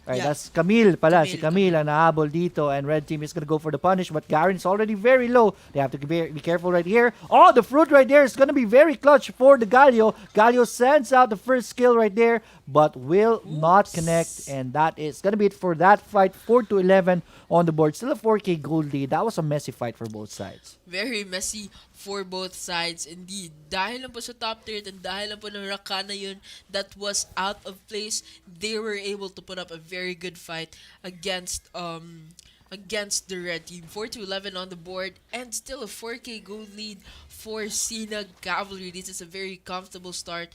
Right, that's Camille pala. Si Camille ang nahabol dito, and red team is gonna go for the punish, but Garen is already very low. They have to be careful right here. Oh, the fruit right there is gonna be very clutch for the Galio. Galio sends out the first skill right there, but will not connect, and that is gonna be it for that fight. 4-11 on the board. Still a 4K gold lead. That was a messy fight for both sides. Very messy for both sides indeed. Dahil lang po sa top tier and dahil lang po ng Rakan na yun that was out of place, they were able to put up a very good fight against the red team. 4-11 on the board, and still a 4K gold lead for SINAG Cavalry. This is a very comfortable start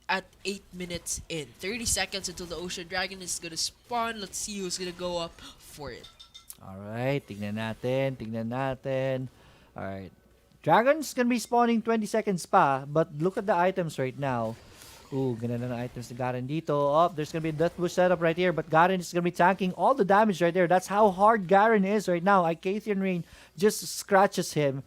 at 8 minutes in. 30 seconds until the Ocean Dragon is gonna spawn. Let's see who's gonna go up for it. Alright, tingnan natin, tingnan natin. Alright. Dragon's gonna be spawning 20 seconds pa, but look at the items right now. Ooh, ganda na ng items ni Garen dito. Oh, there's gonna be a death bush setup right here, but Garen is gonna be tanking all the damage right there. That's how hard Garen is right now. Icathian Rain just scratches him.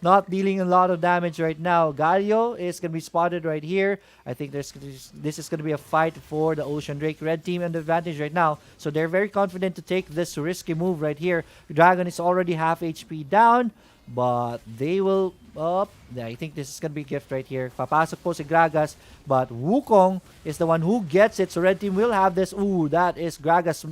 Not dealing a lot of damage right now. Galio is gonna be spotted right here. I think this is gonna be a fight for the Ocean Drake. Red team and the advantage right now, so they're very confident to take this risky move right here. Dragon is already half HP down, but they will up. I think this is gonna be a gift right here. Papasok po si Gragas, but Wukong is the one who gets it. So red team will have this. Ooh, that is Gragas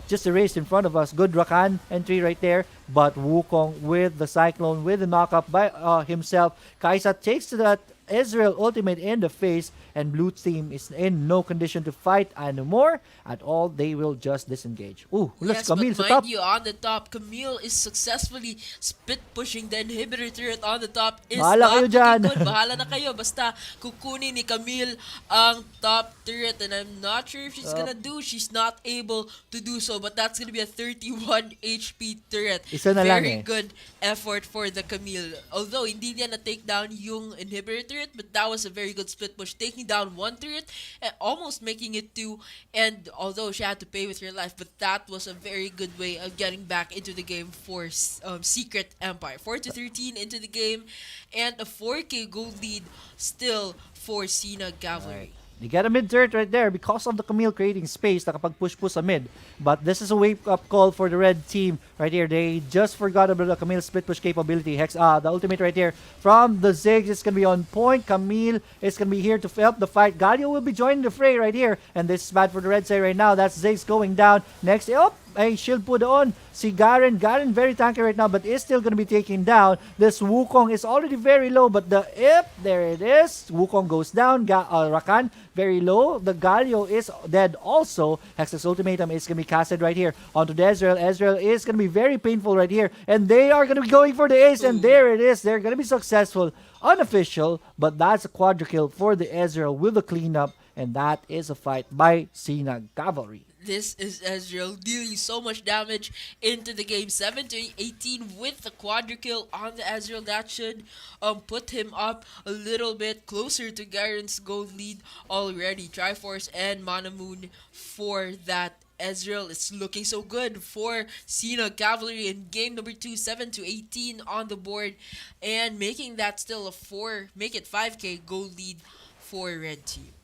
just erased in front of us. Good Rakan entry right there. But Wukong with the Cyclone, with the knockup by himself. Kaisa takes to that Ezreal ultimate in the face, and blue team is in no condition to fight anymore at all. They will just disengage. Ooh, let's Yes, Camille but sa top. mind you, on the top, Camille is successfully split pushing the inhibitor turret on the top. Is Bahala not kayo looking dyan. good. Bahala na kayo. Basta kukunin ni Camille ang top turret, and I'm not sure if she's gonna do. She's not able to do so, but that's gonna be a 31 HP turret. Isa na lang Very eh. good effort for the Camille. Although hindi niya na-take down yung inhibitor turret, but that was a very good split push, taking down one turret and almost making it two. And although she had to pay with her life, but that was a very good way of getting back into the game for Secret Empire. 4-13 into the game, and a 4K gold lead still for SINAG Cavalry. They get a mid turret right there because of the Camille creating space. Nakapag-push-push sa mid. But this is a wake-up call for the red team right here. They just forgot about the Camille split push capability. Hex, the ultimate right here from the Ziggs is going to be on point. Camille is going to be here to help the fight. Galio will be joining the fray right here. And this is bad for the red side right now. That's Ziggs going down. Next, a shield put on. Si Garen very tanky right now, but is still going to be taken down. This Wukong is already very low, but there it is. Wukong goes down. Rakan, very low. The Galio is dead also. Hex's ultimatum is going to be casted right here onto the Ezreal. Ezreal is going to be very painful right here, and they are going to be going for the ace, and there it is. They're going to be successful. Unofficial, but that's a quadra kill for the Ezreal with the cleanup, and that is a fight by SINAG Cavalry. This is Ezreal dealing so much damage into the game. 7-18 with the quadra kill on the Ezreal. That should put him up a little bit closer to Garen's gold lead already. Triforce and Mana Moon for that. Ezreal is looking so good for SINAG Cavalry in game number 2, 7-18 on the board, and making that still make it 5K gold lead for red team.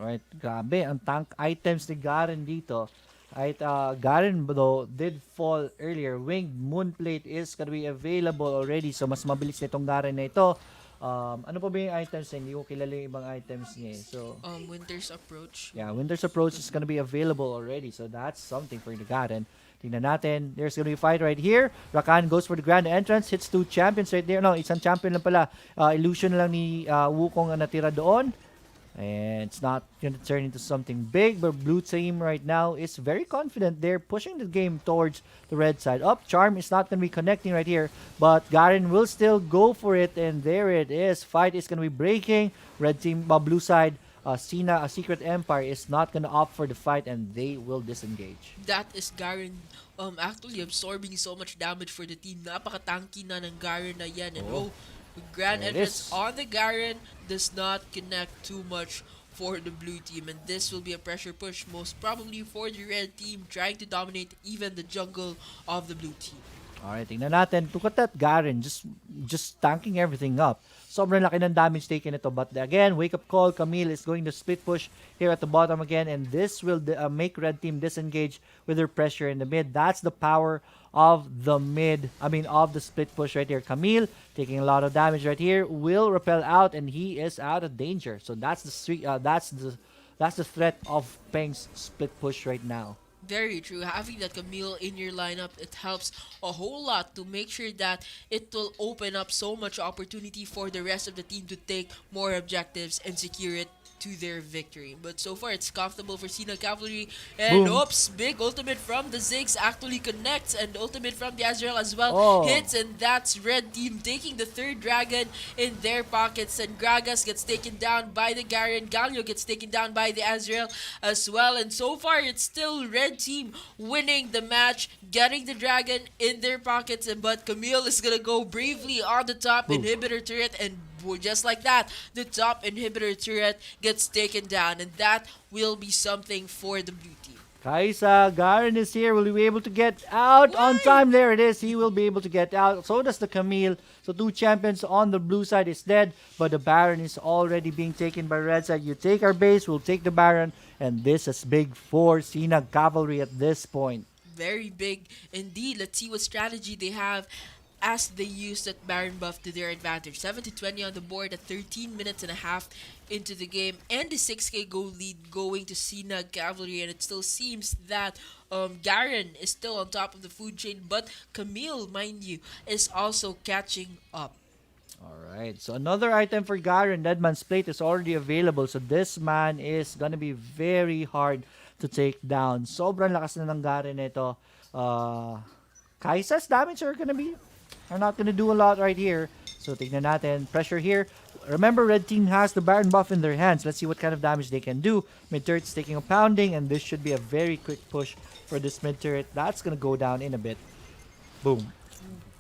Right, grabe ang tank items ni Garen dito. Right, Garen though did fall earlier. Winged Moonplate is gonna be available already, so mas mabilis nitong Garen na ito. Ano pa ba yung items niya? Hindi ko kilala yung ibang items niya. So Winter's Approach. yeah, Winter's Approach is gonna be available already, so that's something for the Garen. Tingnan natin. There's gonna be a fight right here. Rakan goes for the grand entrance. Hits 2 champions right there. No, isang champion lang pala. Illusion lang ni Wukong ang natira doon. And it's not going to turn into something big, but blue team right now is very confident. They're pushing the game towards the red side. Charm is not going to be connecting right here, but Garen will still go for it, and there it is. Fight is going to be breaking. Red team, blue side, Sina, a Secret Empire is not going to opt for the fight, and they will disengage. That is Garen actually absorbing so much damage for the team. Napaka-tanky na ng Garen na yan. And the grand entrance on the Garen does not connect too much for the blue team, and this will be a pressure push most probably for the red team, trying to dominate even the jungle of the blue team. Alright, tingnan natin. Look at that Garen, just tanking everything up. Sobrang laki ng damage taken ito, but again, wake up call. Camille is going to split push here at the bottom again, and this will make red team disengage with their pressure in the mid. That's the power of the of the split push right here. Camille taking a lot of damage right here, will repel out, and he is out of danger. So that's the threat of Peng's split push right now. Very true. Having that Camille in your lineup, it helps a whole lot to make sure that it will open up so much opportunity for the rest of the team to take more objectives and secure it to their victory. But so far, it's comfortable for SINAG Cavalry. And Boom. oops, big ultimate from the Ziggs actually connects, and ultimate from the Azrael as well Oh. hits, and that's red team taking the third dragon in their pockets. And Gragas gets taken down by the Garen. Galio gets taken down by the Azrael as well. And so far, it's still red team winning the match, getting the dragon in their pockets. But Camille is gonna go bravely on the top Boom. inhibitor turret, and just like that, the top inhibitor turret gets taken down, and that will be something for the blue team. Kaisa, Garen is here. Will he be able to get out on time? There it is. He will be able to get out. So does the Camille. So two champions on the blue side is dead, but the Baron is already being taken by red side. You take our base, we'll take the Baron, and this is big for SINAG Cavalry at this point. Very big indeed. Let's see what strategy they have as they use that Baron buff to their advantage. 7-20 on the board at 13 minutes and a half into the game, and the 6k goal lead going to SINAG Cavalry. And it still seems that Garen is still on top of the food chain, but Camille, mind you, is also catching up. Alright, so another item for Garen, Deadman's Plate, is already available. So this man is gonna be very hard to take down. Sobrang lakas na ng Garen nito. Kaisa's damage are not gonna do a lot right here. So tignan natin, pressure here. Remember, red team has the Baron buff in their hands. Let's see what kind of damage they can do. Mid turret's taking a pounding, and this should be a very quick push for this mid turret. That's gonna go down in a bit. Boom.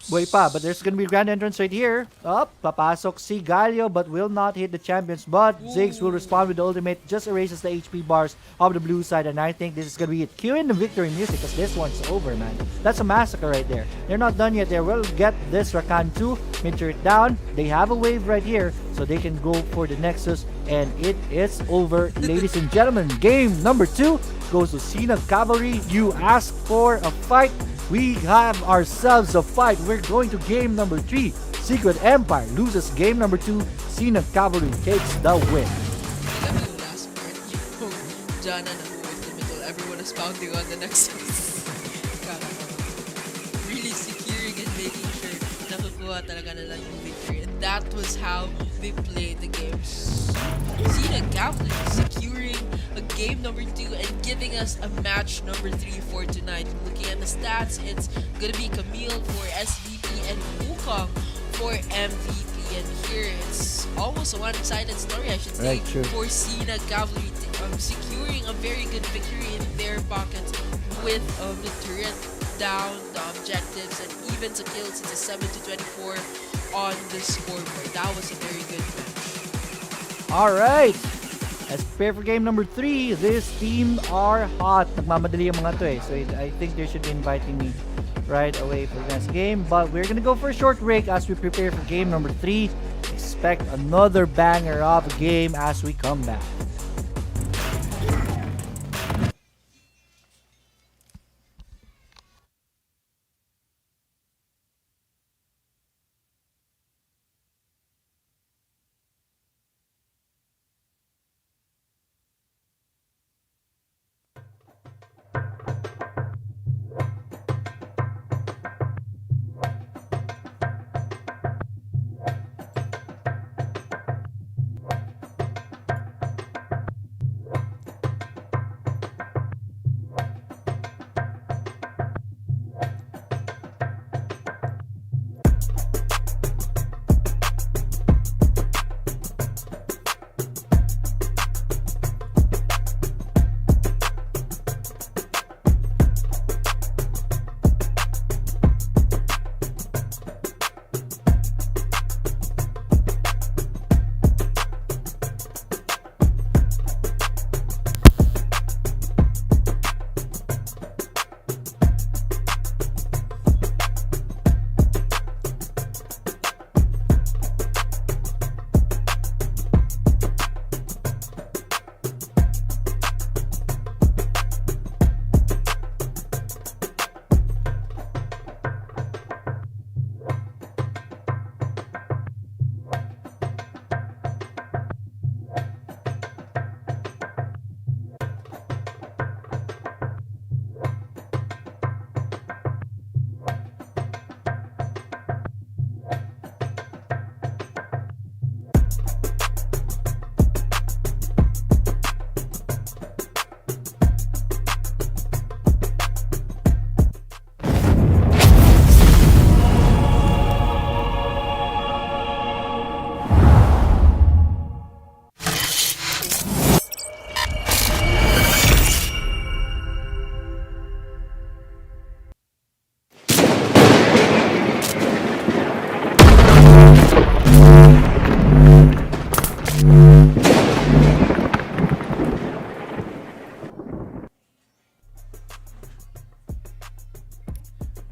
Wait pa, but there's gonna be grand entrance right here. Up, papasok si Galio, but will not hit the champions. But Ziggs will respond with the ultimate, just erases the HP bars of the blue side, and I think this is gonna be it. Cue in the victory music, because this one's over, man. That's a massacre right there. They're not done yet. They will get this Rakan 2, mid turret down. They have a wave right here, so they can go for the Nexus, and it is over, ladies and gentlemen. Game number 2 goes to SINAG Cavalry. You asked for a fight. We have ourselves a fight. We're going to game number 3. Secret Empire loses game number 2. SINAG Cavalry takes the win. Alam mo yung last part, yung Jana na with the middle, everyone is pounding on the next really securing and making sure nakukuha talaga nila yung victory. And that was how they played the games. SINAG Cavalry securing a game number 2 and giving us a match number 3 for tonight. Looking at the stats, it's gonna be Camille for SVP and Wukong for MVP. And here it's almost a one-sided story, I should say, Right, true. for SINAG Cavalry securing a very good victory in their pockets with the turret down, the objectives, and even to kills. It's a 7-24 on the scoreboard. That was a very good match. Alright, let's prepare for game number 3. This team are hot. Nagmamadali yung mga to eh. So I think they should be inviting me right away for the next game. But we're gonna go for a short break as we prepare for game number 3. Expect another banger of a game as we come back.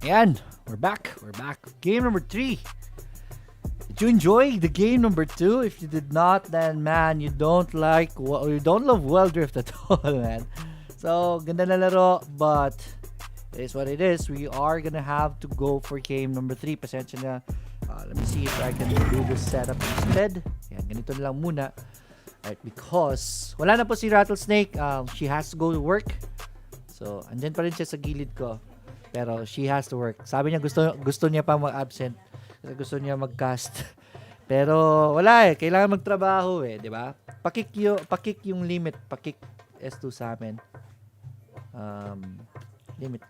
And we're back. We're back. Game number 3. Did you enjoy the game number 2? If you did not, then man, you don't love Wild Rift at all, man. So, ganda na laro, but it is what it is. We are gonna have to go for game number 3. Pasensya na. Let me see if I can do this setup instead. Yan, ganito na lang muna. Right, because wala na po si Rattlesnake. She has to go to work. So, andyan pa rin siya sa gilid ko. Pero she has to work. Sabi niya gusto niya pa mag-absent. Kasi gusto niya mag-cast. Pero wala kailangan magtrabaho di ba? Pakik yung limit. Pakik S2 sa amin. Limit.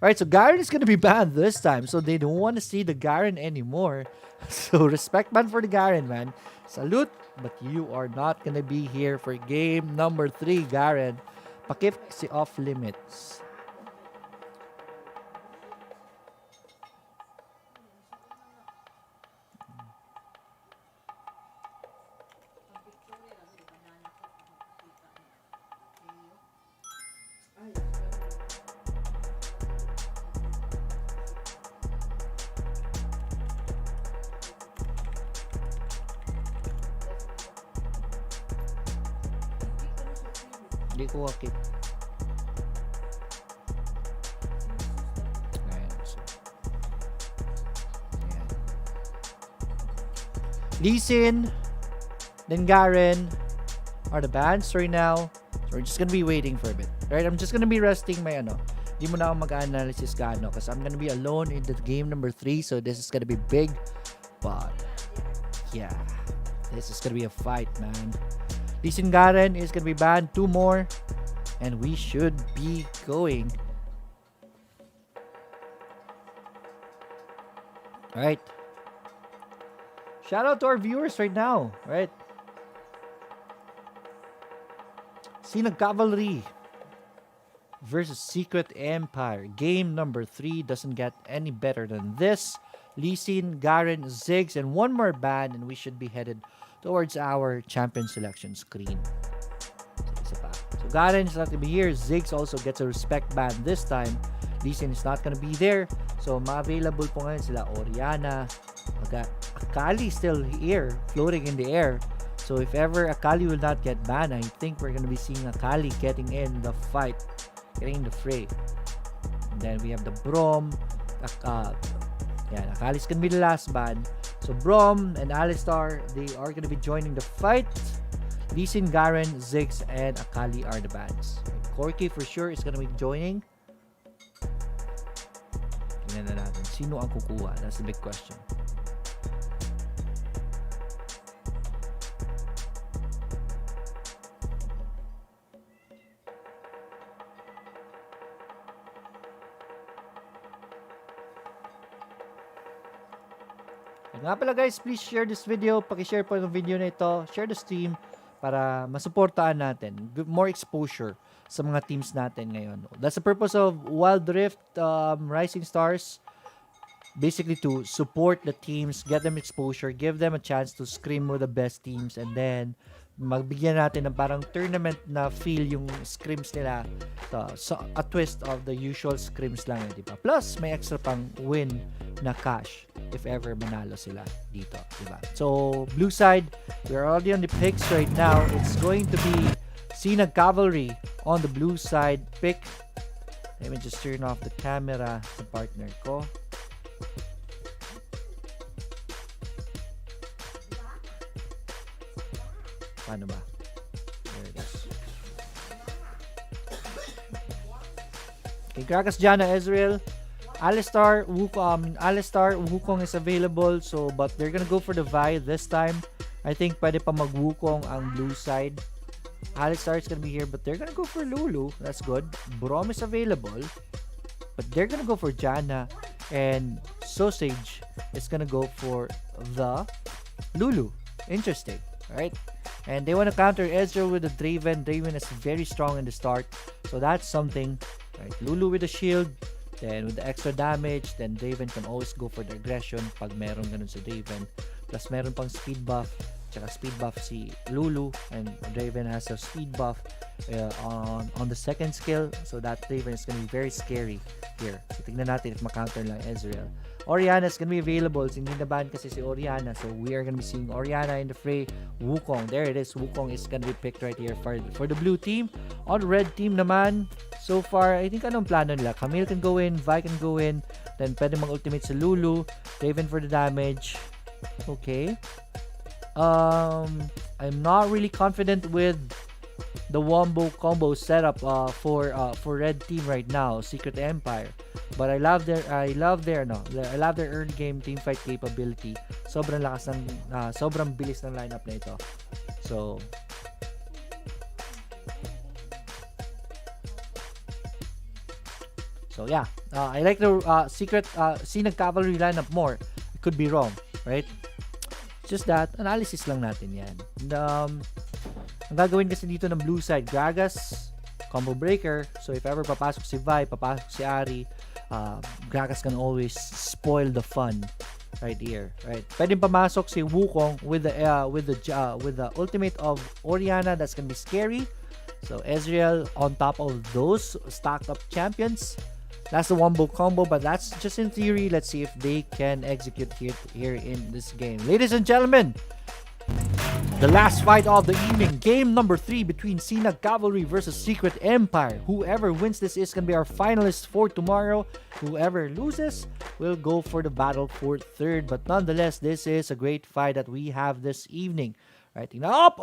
Alright, so Garen is gonna be banned this time. So they don't want to see the Garen anymore. So respect man for the Garen, man. Salute, but you are not gonna be here for game number 3, Garen. Pakip si off limits. Hindi ko wakit. Lee Sin, then Garen are the bans right now. So we're just gonna be waiting for a bit. Right? I'm just gonna be resting my Di mo na ako mag-analysis gaano kasi I'm gonna be alone in the game number 3. So this is gonna be big. But yeah, this is gonna be a fight, man. Lee Sin Garen is gonna be banned. 2 more. And we should be going. Alright. Shout out to our viewers right now, right? SINAG Cavalry versus Secret Empire. Game number 3 doesn't get any better than this. Lee Sin, Garen, Ziggs, and 1 more ban, and we should be headed towards our champion selection screen. So Garen is not gonna be here. Ziggs also gets a respect ban this time. Lee Sin is not gonna be there. So ma-available po ngayon sila Oriana. Akali still here, floating in the air. So if ever Akali will not get banned, I think we're gonna be seeing Akali getting in the fight, getting in the fray. And then we have the Braum. Akali's gonna be the last ban. So Braum and Alistar, they are gonna be joining the fight. Lee Sin, Garen, Ziggs, and Akali are the bans. Corki for sure is gonna be joining. Tingnan na natin. Sino ang kukuha? That's the big question. At nga pala guys, please share this video. Paki-share po yung video na ito. Share the stream para masuportaan natin. More exposure sa mga teams natin ngayon. That's the purpose of Wild Rift Rising Stars. Basically to support the teams, get them exposure, give them a chance to scrim with the best teams, and then magbigyan natin ng parang tournament na feel yung scrims nila. So a twist of the usual scrims lang, di ba? Plus, may extra pang win na cash if ever manalo sila dito, di ba? So, blue side, we're already on the picks right now. It's going to be SINAG Cavalry on the blue side pick. Let me just turn off the camera sa partner ko. Paano ba? There it is. Okay, Krakas, Jana, Ezreal, Alistar, Wukong is available. So, but they're gonna go for the Vi this time. I think pwede pa mag-Wukong ang blue side. Alistar is gonna be here, but they're gonna go for Lulu. That's good. Braum is available, but they're gonna go for Jana, and Sausage is gonna go for the Lulu. Interesting, right? And they want to counter Ezreal with the Draven. Draven is very strong in the start, so that's something. Right? Lulu with the shield, then with the extra damage, then Draven can always go for the aggression pag meron ganun sa Draven. Plus meron pang speed buff. tsaka speed buff si Lulu, and Draven has a speed buff on the second skill, so that Draven is gonna be very scary here. So tignan natin if makounter lang Ezreal. Orianna is gonna be available. Hindi na ban kasi si Orianna, so we are gonna be seeing Orianna in the fray. Wukong, there it is. Wukong is gonna be picked right here for the blue team. On red team naman, so far, I think anong plano nila? Camille can go in, Vi can go in, then pwede mag-ultimate sa Lulu, Draven for the damage. Okay. I'm not really confident with the wombo combo setup for red team right now, Secret Empire. But I love their early game team fight capability. Sobrang lakas ng sobrang bilis ng lineup na ito. So yeah, I like the Secret SINAG Cavalry lineup more. I could be wrong, right? Just that analysis lang natin yan. And, ang gagawin kasi dito ng blue side, Gragas, combo breaker. So if ever papasok si Vi, papasok si Ari, Gragas can always spoil the fun right here, right? Pwedeng pamasok si Wukong with the ultimate of Orianna. That's gonna be scary. So Ezreal on top of those stacked up champions. That's the wombo combo, but that's just in theory. Let's see if they can execute here in this game. Ladies and gentlemen, the last fight of the evening, game number 3 between SINAG Cavalry versus Secret Empire. Whoever wins this is going to be our finalist for tomorrow. Whoever loses will go for the battle for third. But nonetheless, this is a great fight that we have this evening. Right, up.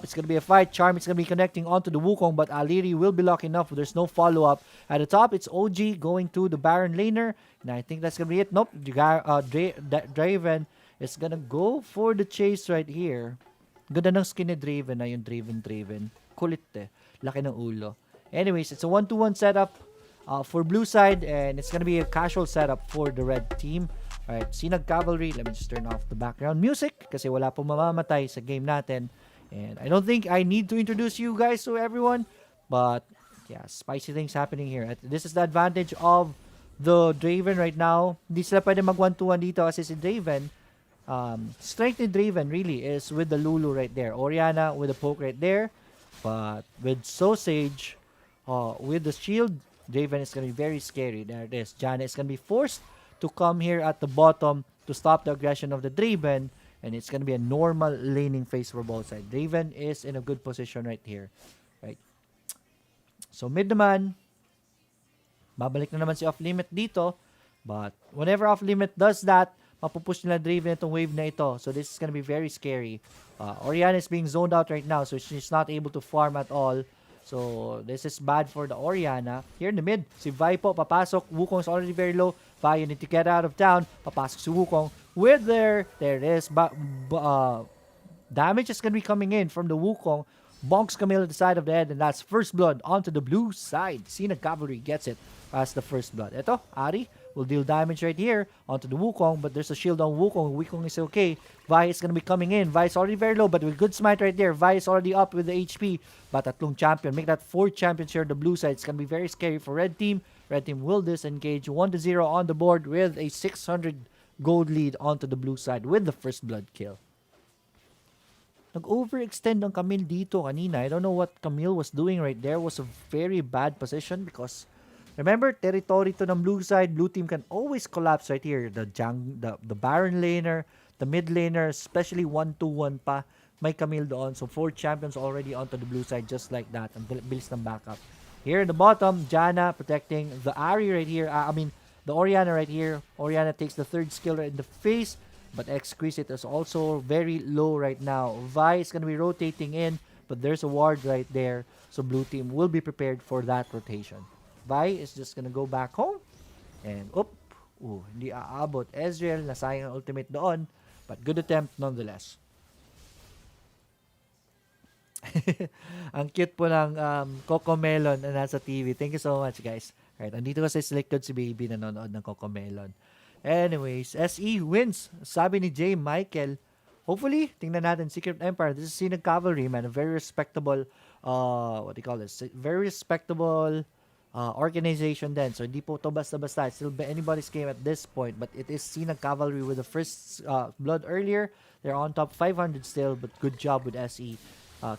It's going to be a fight. Charm is going to be connecting onto the Wukong, but Aliri will be locking up. There's no follow-up. At the top, it's OG going to the Baron laner. And I think that's going to be it. Nope. Draven is going to go for the chase right here. Ganda ng skin ni Draven na yung Draven. Kulit eh. Laki ng ulo. Anyways, it's a 1-2-1 setup for blue side, and it's going to be a casual setup for the red team. Alright, SINAG Cavalry. Let me just turn off the background music kasi wala pong mamamatay sa game natin. And I don't think I need to introduce you guys to everyone. But, yeah, spicy things happening here. This is the advantage of the Draven right now. Hindi sila pwede mag 1-2-1 dito kasi si Draven, strength ni Draven really is with the Lulu right there. Orianna with the poke right there. But with Sausage, with the shield, Draven is going to be very scary. There it is. Janna is going to be forced to come here at the bottom to stop the aggression of the Draven, and it's gonna be a normal laning phase for both sides. Draven is in a good position right here, right? So mid naman, babalik na naman si Off Limit dito, but whenever Off Limit does that, mapupush nila Draven itong wave na ito. So this is gonna be very scary. Orianna is being zoned out right now, so she's not able to farm at all. So this is bad for the Orianna. Here in the mid, si Vi po papasok. Wukong is already very low. Vi, you need to get out of town. Papasok si Wukong with there it is. Damage is gonna be coming in from the Wukong. Bonks Camille at the side of the head, and that's first blood onto the blue side. SINAG Cavalry gets it as the first blood. Ito, Ari will deal damage right here onto the Wukong, but there's a shield on Wukong. Wukong is okay. Vi is gonna be coming in. Vi is already very low, but with good smite right there. Vi is already up with the HP. But tatlong champion. Make that 4 champions here on the blue side. It's gonna be very scary for red team. Red team will disengage. 1-0 on the board with a 600 gold lead onto the blue side with the first blood kill. Nag-overextend ang Camille dito kanina. I don't know what Camille was doing right there. It was a very bad position because remember, territory to ng blue side. Blue team can always collapse right here. The Baron laner, the mid laner, especially 1-2-1 pa. May Camille doon. So 4 champions already onto the blue side just like that. Ang bilis ng backup. Here in the bottom, Janna protecting the Ari right here. The Orianna right here. Orianna takes the third skill right in the face. But Exquisite is also very low right now. Vi is going to be rotating in. But there's a ward right there. So blue team will be prepared for that rotation. Vi is just going to go back home. And, hindi aabot. Ezreal, nasayang ang ultimate doon. But good attempt nonetheless. Ang cute po ng Coco Melon na nasa TV. Thank you so much, guys. Alright, andito kasi selected si Baby na nanonood ng Coco Melon. Anyways, SE wins. Sabi ni J. Michael. Hopefully, tingnan natin. Secret Empire. This is SINAG Cavalry, man. A very respectable, what do you call this? Very respectable organization then. So hindi po to basta-basta. It's still anybody's game at this point. But it is SINAG Cavalry with the first blood earlier. They're on top 500 still, but good job with SE.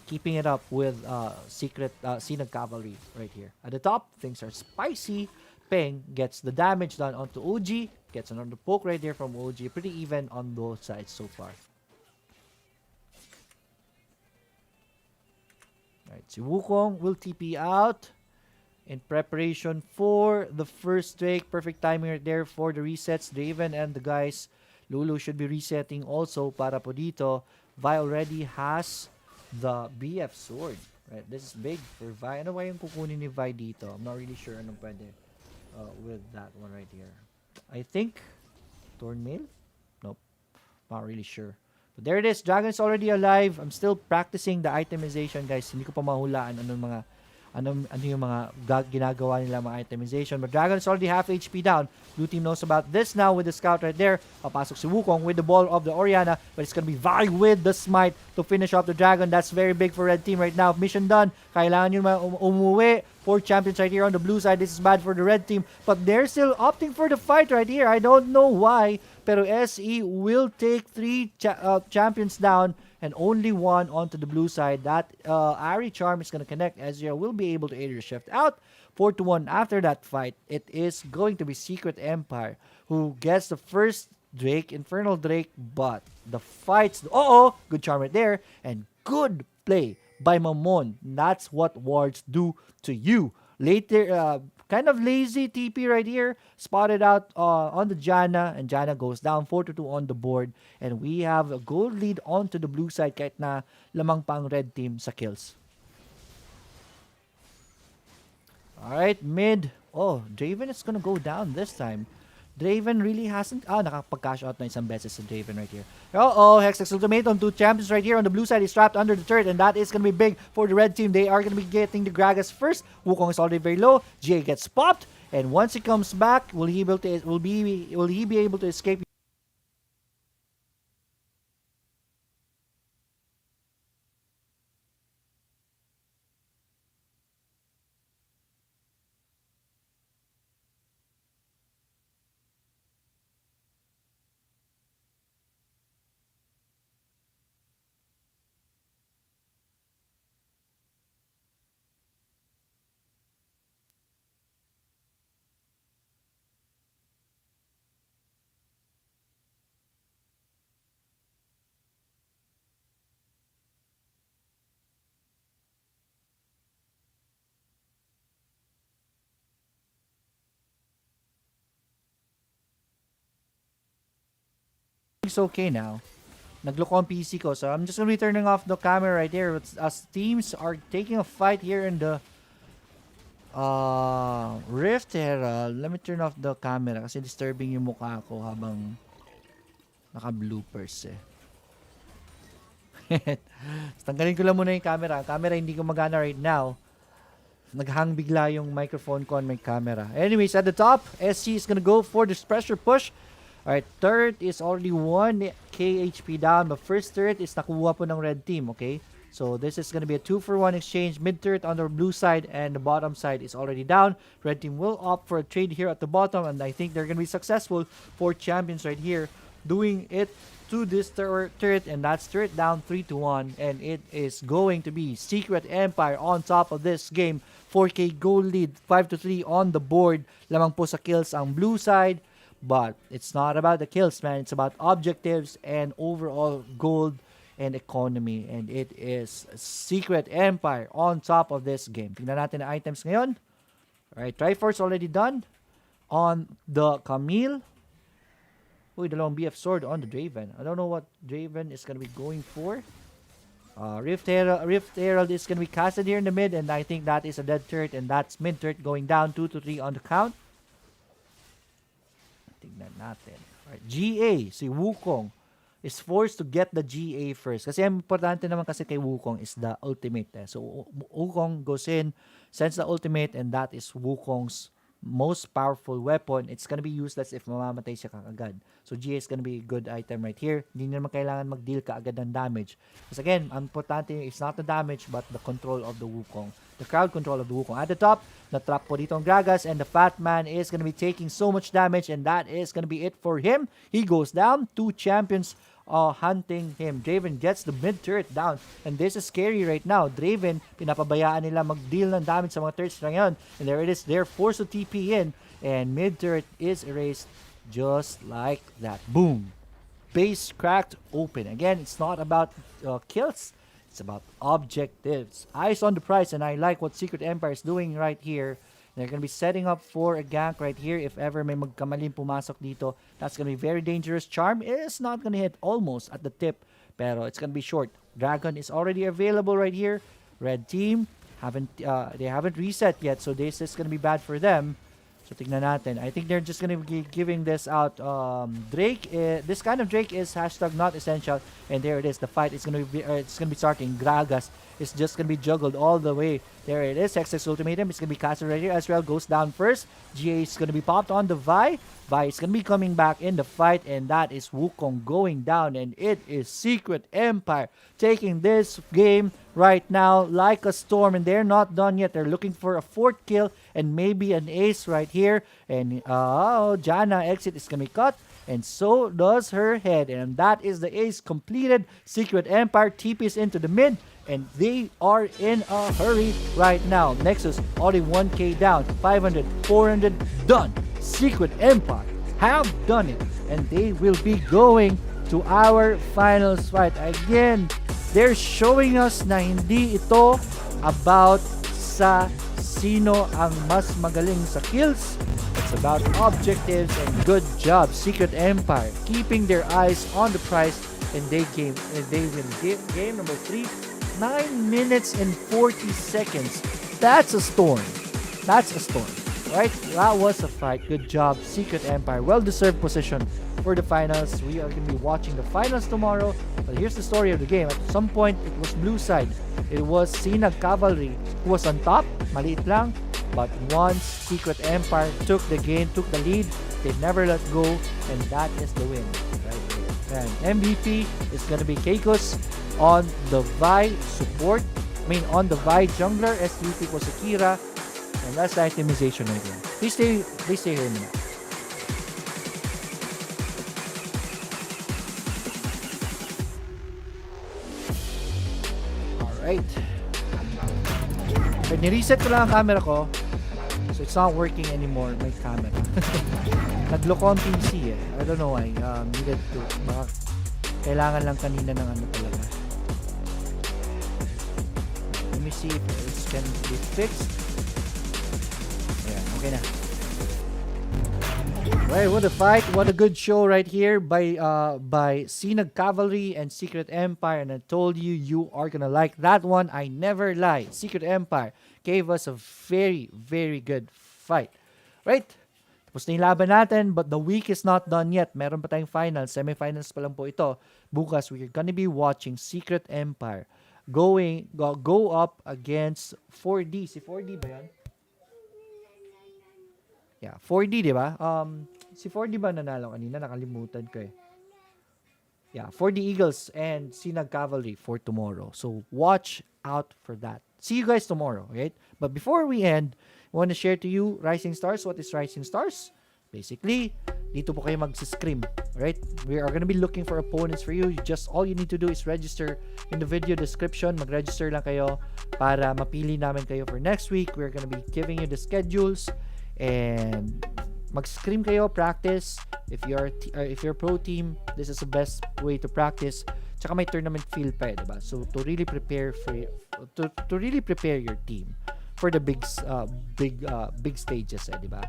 Keeping it up with secret SINAG Cavalry right here. At the top, things are spicy. Peng gets the damage done onto OG. Gets another poke right there from OG. Pretty even on both sides so far. Right, si Wukong will TP out in preparation for the first Drake. Perfect timing right there for the resets. Draven and the guys, Lulu should be resetting also para po dito. Vi already has the BF sword. Right, this is big for Vi. Ano ba yung kukunin ni Vi dito? I'm not really sure anong pwede with that one right here. I think Thornmail? Nope, not really sure. But there it is. Dragon's already alive. I'm still practicing the itemization, guys. Hindi ko pa mahulaan ano yung mga ginagawa nila mga itemization. But Dragon's already half HP down. Blue team knows about this now with the scout right there. Papasok si Wukong with the ball of the Orianna. But it's gonna be Vi with the smite to finish off the Dragon. That's very big for red team right now. Mission done. Kailangan nyo umuwi. 4 champions right here on the blue side. This is bad for the red team. But they're still opting for the fight right here. I don't know why. Pero SE will take 3 champions down and only 1 onto the blue side. That Ari Charm is going to connect. Ezreal will be able to area shift out. 4-1 after that fight. It is going to be Secret Empire who gets the first Drake, Infernal Drake, but the fights... good charm right there. And good play by Mamon. That's what wards do to you. Later, kind of lazy TP right here. Spotted out on the Janna. And Janna goes down 4-2 on the board. And we have a gold lead onto the blue side kahit na lamang pa ang red team sa kills. Alright, mid. Oh, Draven is gonna go down this time. Draven really hasn't... nakapag-cash out na isang beses sa Draven right here. Hextech's ultimate on 2 champions right here on the blue side. He's trapped under the turret, and that is going to be big for the red team. They are going to be getting the Gragas first. Wukong is already very low. GA gets popped, and once he comes back, will he be able to escape? It's okay now. Naglock on PC ko, so I'm just gonna be turning off the camera right there as teams are taking a fight here in the Rift Herald. Let me turn off the camera kasi disturbing yung mukha ko habang naka-bloopers eh. Tanggalin ko lang muna yung camera. Ang camera hindi ko magana right now. Naghang bigla yung microphone ko on my camera. Anyways, at the top, SC is gonna go for this pressure push. Alright, turret is already 1k HP down. But first turret is nakuha po ng red team, okay? So this is going to be a 2-for-1 exchange. Mid turret on the blue side and the bottom side is already down. Red team will opt for a trade here at the bottom. And I think they're going to be successful for champions right here. Doing it to this turret. And that's turret down 3-1. And it is going to be Secret Empire on top of this game. 4k gold lead. 5-3 on the board. Lamang po sa kills ang blue side. But it's not about the kills, man. It's about objectives and overall gold and economy. And it is Secret Empire on top of this game. Tingnan natin ang items ngayon. Alright, Triforce already done. On the Camille. Uy, dalawang BF sword on the Draven. I don't know what Draven is going to be going for. Rift Herald is going to be casted here in the mid. And I think that is a dead turret. And that's mid turret going down 2-3 on the count. Tignan natin. Alright, GA, si Wukong is forced to get the GA first. Kasi ang importante naman kasi kay Wukong is the ultimate. So, Wukong goes in, sends the ultimate, and that is Wukong's most powerful weapon, it's gonna be useless if mamamatay siya kaagad. So GA is gonna be a good item right here. Hindi naman kailangan mag-deal kaagad ng damage. Because again, ang importante is not the damage but the control of the Wukong. The crowd control of the Wukong. At the top, na-trap po dito ang Gragas and the Fat Man is gonna be taking so much damage and that is gonna be it for him. He goes down. 2 champions hunting him. Draven gets the mid turret down. And this is scary right now. Draven, pinapabayaan nila mag-deal ng damage sa mga turrets na ngayon. And there it is. They're forced to TP in. And mid turret is erased just like that. Boom. Base cracked open. Again, it's not about kills. It's about objectives. Eyes on the prize. And I like what Secret Empire is doing right here. They're going to be setting up for a gank right here. If ever may magkamaling pumasok dito, that's going to be very dangerous. Charm is not going to hit almost at the tip, pero it's going to be short. Dragon is already available right here. Red team, they haven't reset yet, so this is going to be bad for them. So tignan natin. I think they're just going to be giving this out. Drake, this kind of Drake is #not essential. And there it is. The fight is going to be starting. Gragas is just going to be juggled all the way. There it is. Hextech ultimatum. It's going to be casted right here as well. Goes down first. GA is going to be popped on the Vi. Vi is going to be coming back in the fight. And that is Wukong going down. And it is Secret Empire taking this game right now like a storm. And they're not done yet. They're looking for a 4th kill and maybe an ace right here. And Janna exit is going to be cut. And so does her head. And that is the ace completed. Secret Empire TPs into the mid. And they are in a hurry right now. Nexus already 1k down. 500, 400, done. Secret Empire have done it. And they will be going to our finals fight. Again, they're showing us na hindi ito about sa sino ang mas magaling sa kills. It's about objectives and good job. Secret Empire keeping their eyes on the prize, and they will give game number 3. 9 minutes and 40 seconds. That's a storm. That's a storm. Right? That was a fight. Good job, Secret Empire. Well-deserved position for the finals. We are going to be watching the finals tomorrow. But here's the story of the game. At some point, it was blue side. It was SINAG Cavalry who was on top. Maliit lang. But once Secret Empire took the game, took the lead, they never let go. And that is the win. Right there. And MVP is going to be Keikos on the Vi support. On the Vi jungler. SVP ko Sakira. And that's the itemization right here. Please stay here a minute. Alright. Okay, nireset ko lang ang camera ko. So it's not working anymore, my camera. Naglock on PC eh. I don't know why. Needed to. Baka kailangan lang kanina ng ano talaga. Let me see if this can be fixed. Ayan, okay na. Right, what a fight. What a good show right here by SINAG Cavalry and Secret Empire. And I told you, you are gonna like that one. I never lie. Secret Empire gave us a very, very good fight. Right? Tapos na yung laban natin, but the week is not done yet. Meron pa tayong finals. Semifinals pa lang po ito. Bukas, we're gonna be watching Secret Empire go up against 4D. Si 4D ba yan? Yeah, 4D, di ba? Si 4D ba nanalo kanina? Nakalimutan ko eh. Yeah, 4D Eagles and SINAG Cavalry for tomorrow. So, watch out for that. See you guys tomorrow, right? But before we end, I want to share to you Rising Stars. What is Rising Stars? Basically, dito po kayo mag-scream, right? We are gonna be looking for opponents for you. All you need to do is register in the video description. Mag-register lang kayo para mapili namin kayo for next week. We're gonna be giving you the schedules and mag-scream kayo, practice. If you're pro team, this is the best way to practice. Tsaka may tournament feel pa, diba? So to really prepare to really prepare your team for the big stages, diba?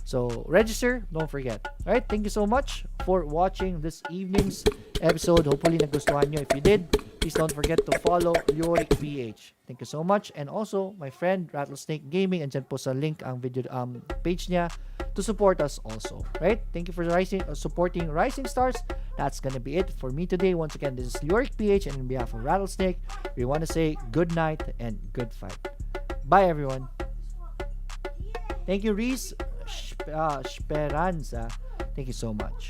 So register, don't forget. All right, thank you so much for watching this evening's episode. Hopefully nagustuhan nyo. If you did, please don't forget to follow Leoric PH. Thank you so much. And also, my friend Rattlesnake Gaming, andyan po sa link ang video page niya to support us also. Right? Thank you for supporting Rising Stars. That's gonna be it for me today. Once again, this is Leoric PH, and on behalf of Rattlesnake, we want to say good night and good fight. Bye, everyone. Thank you, Reese. Speranza. Thank you so much.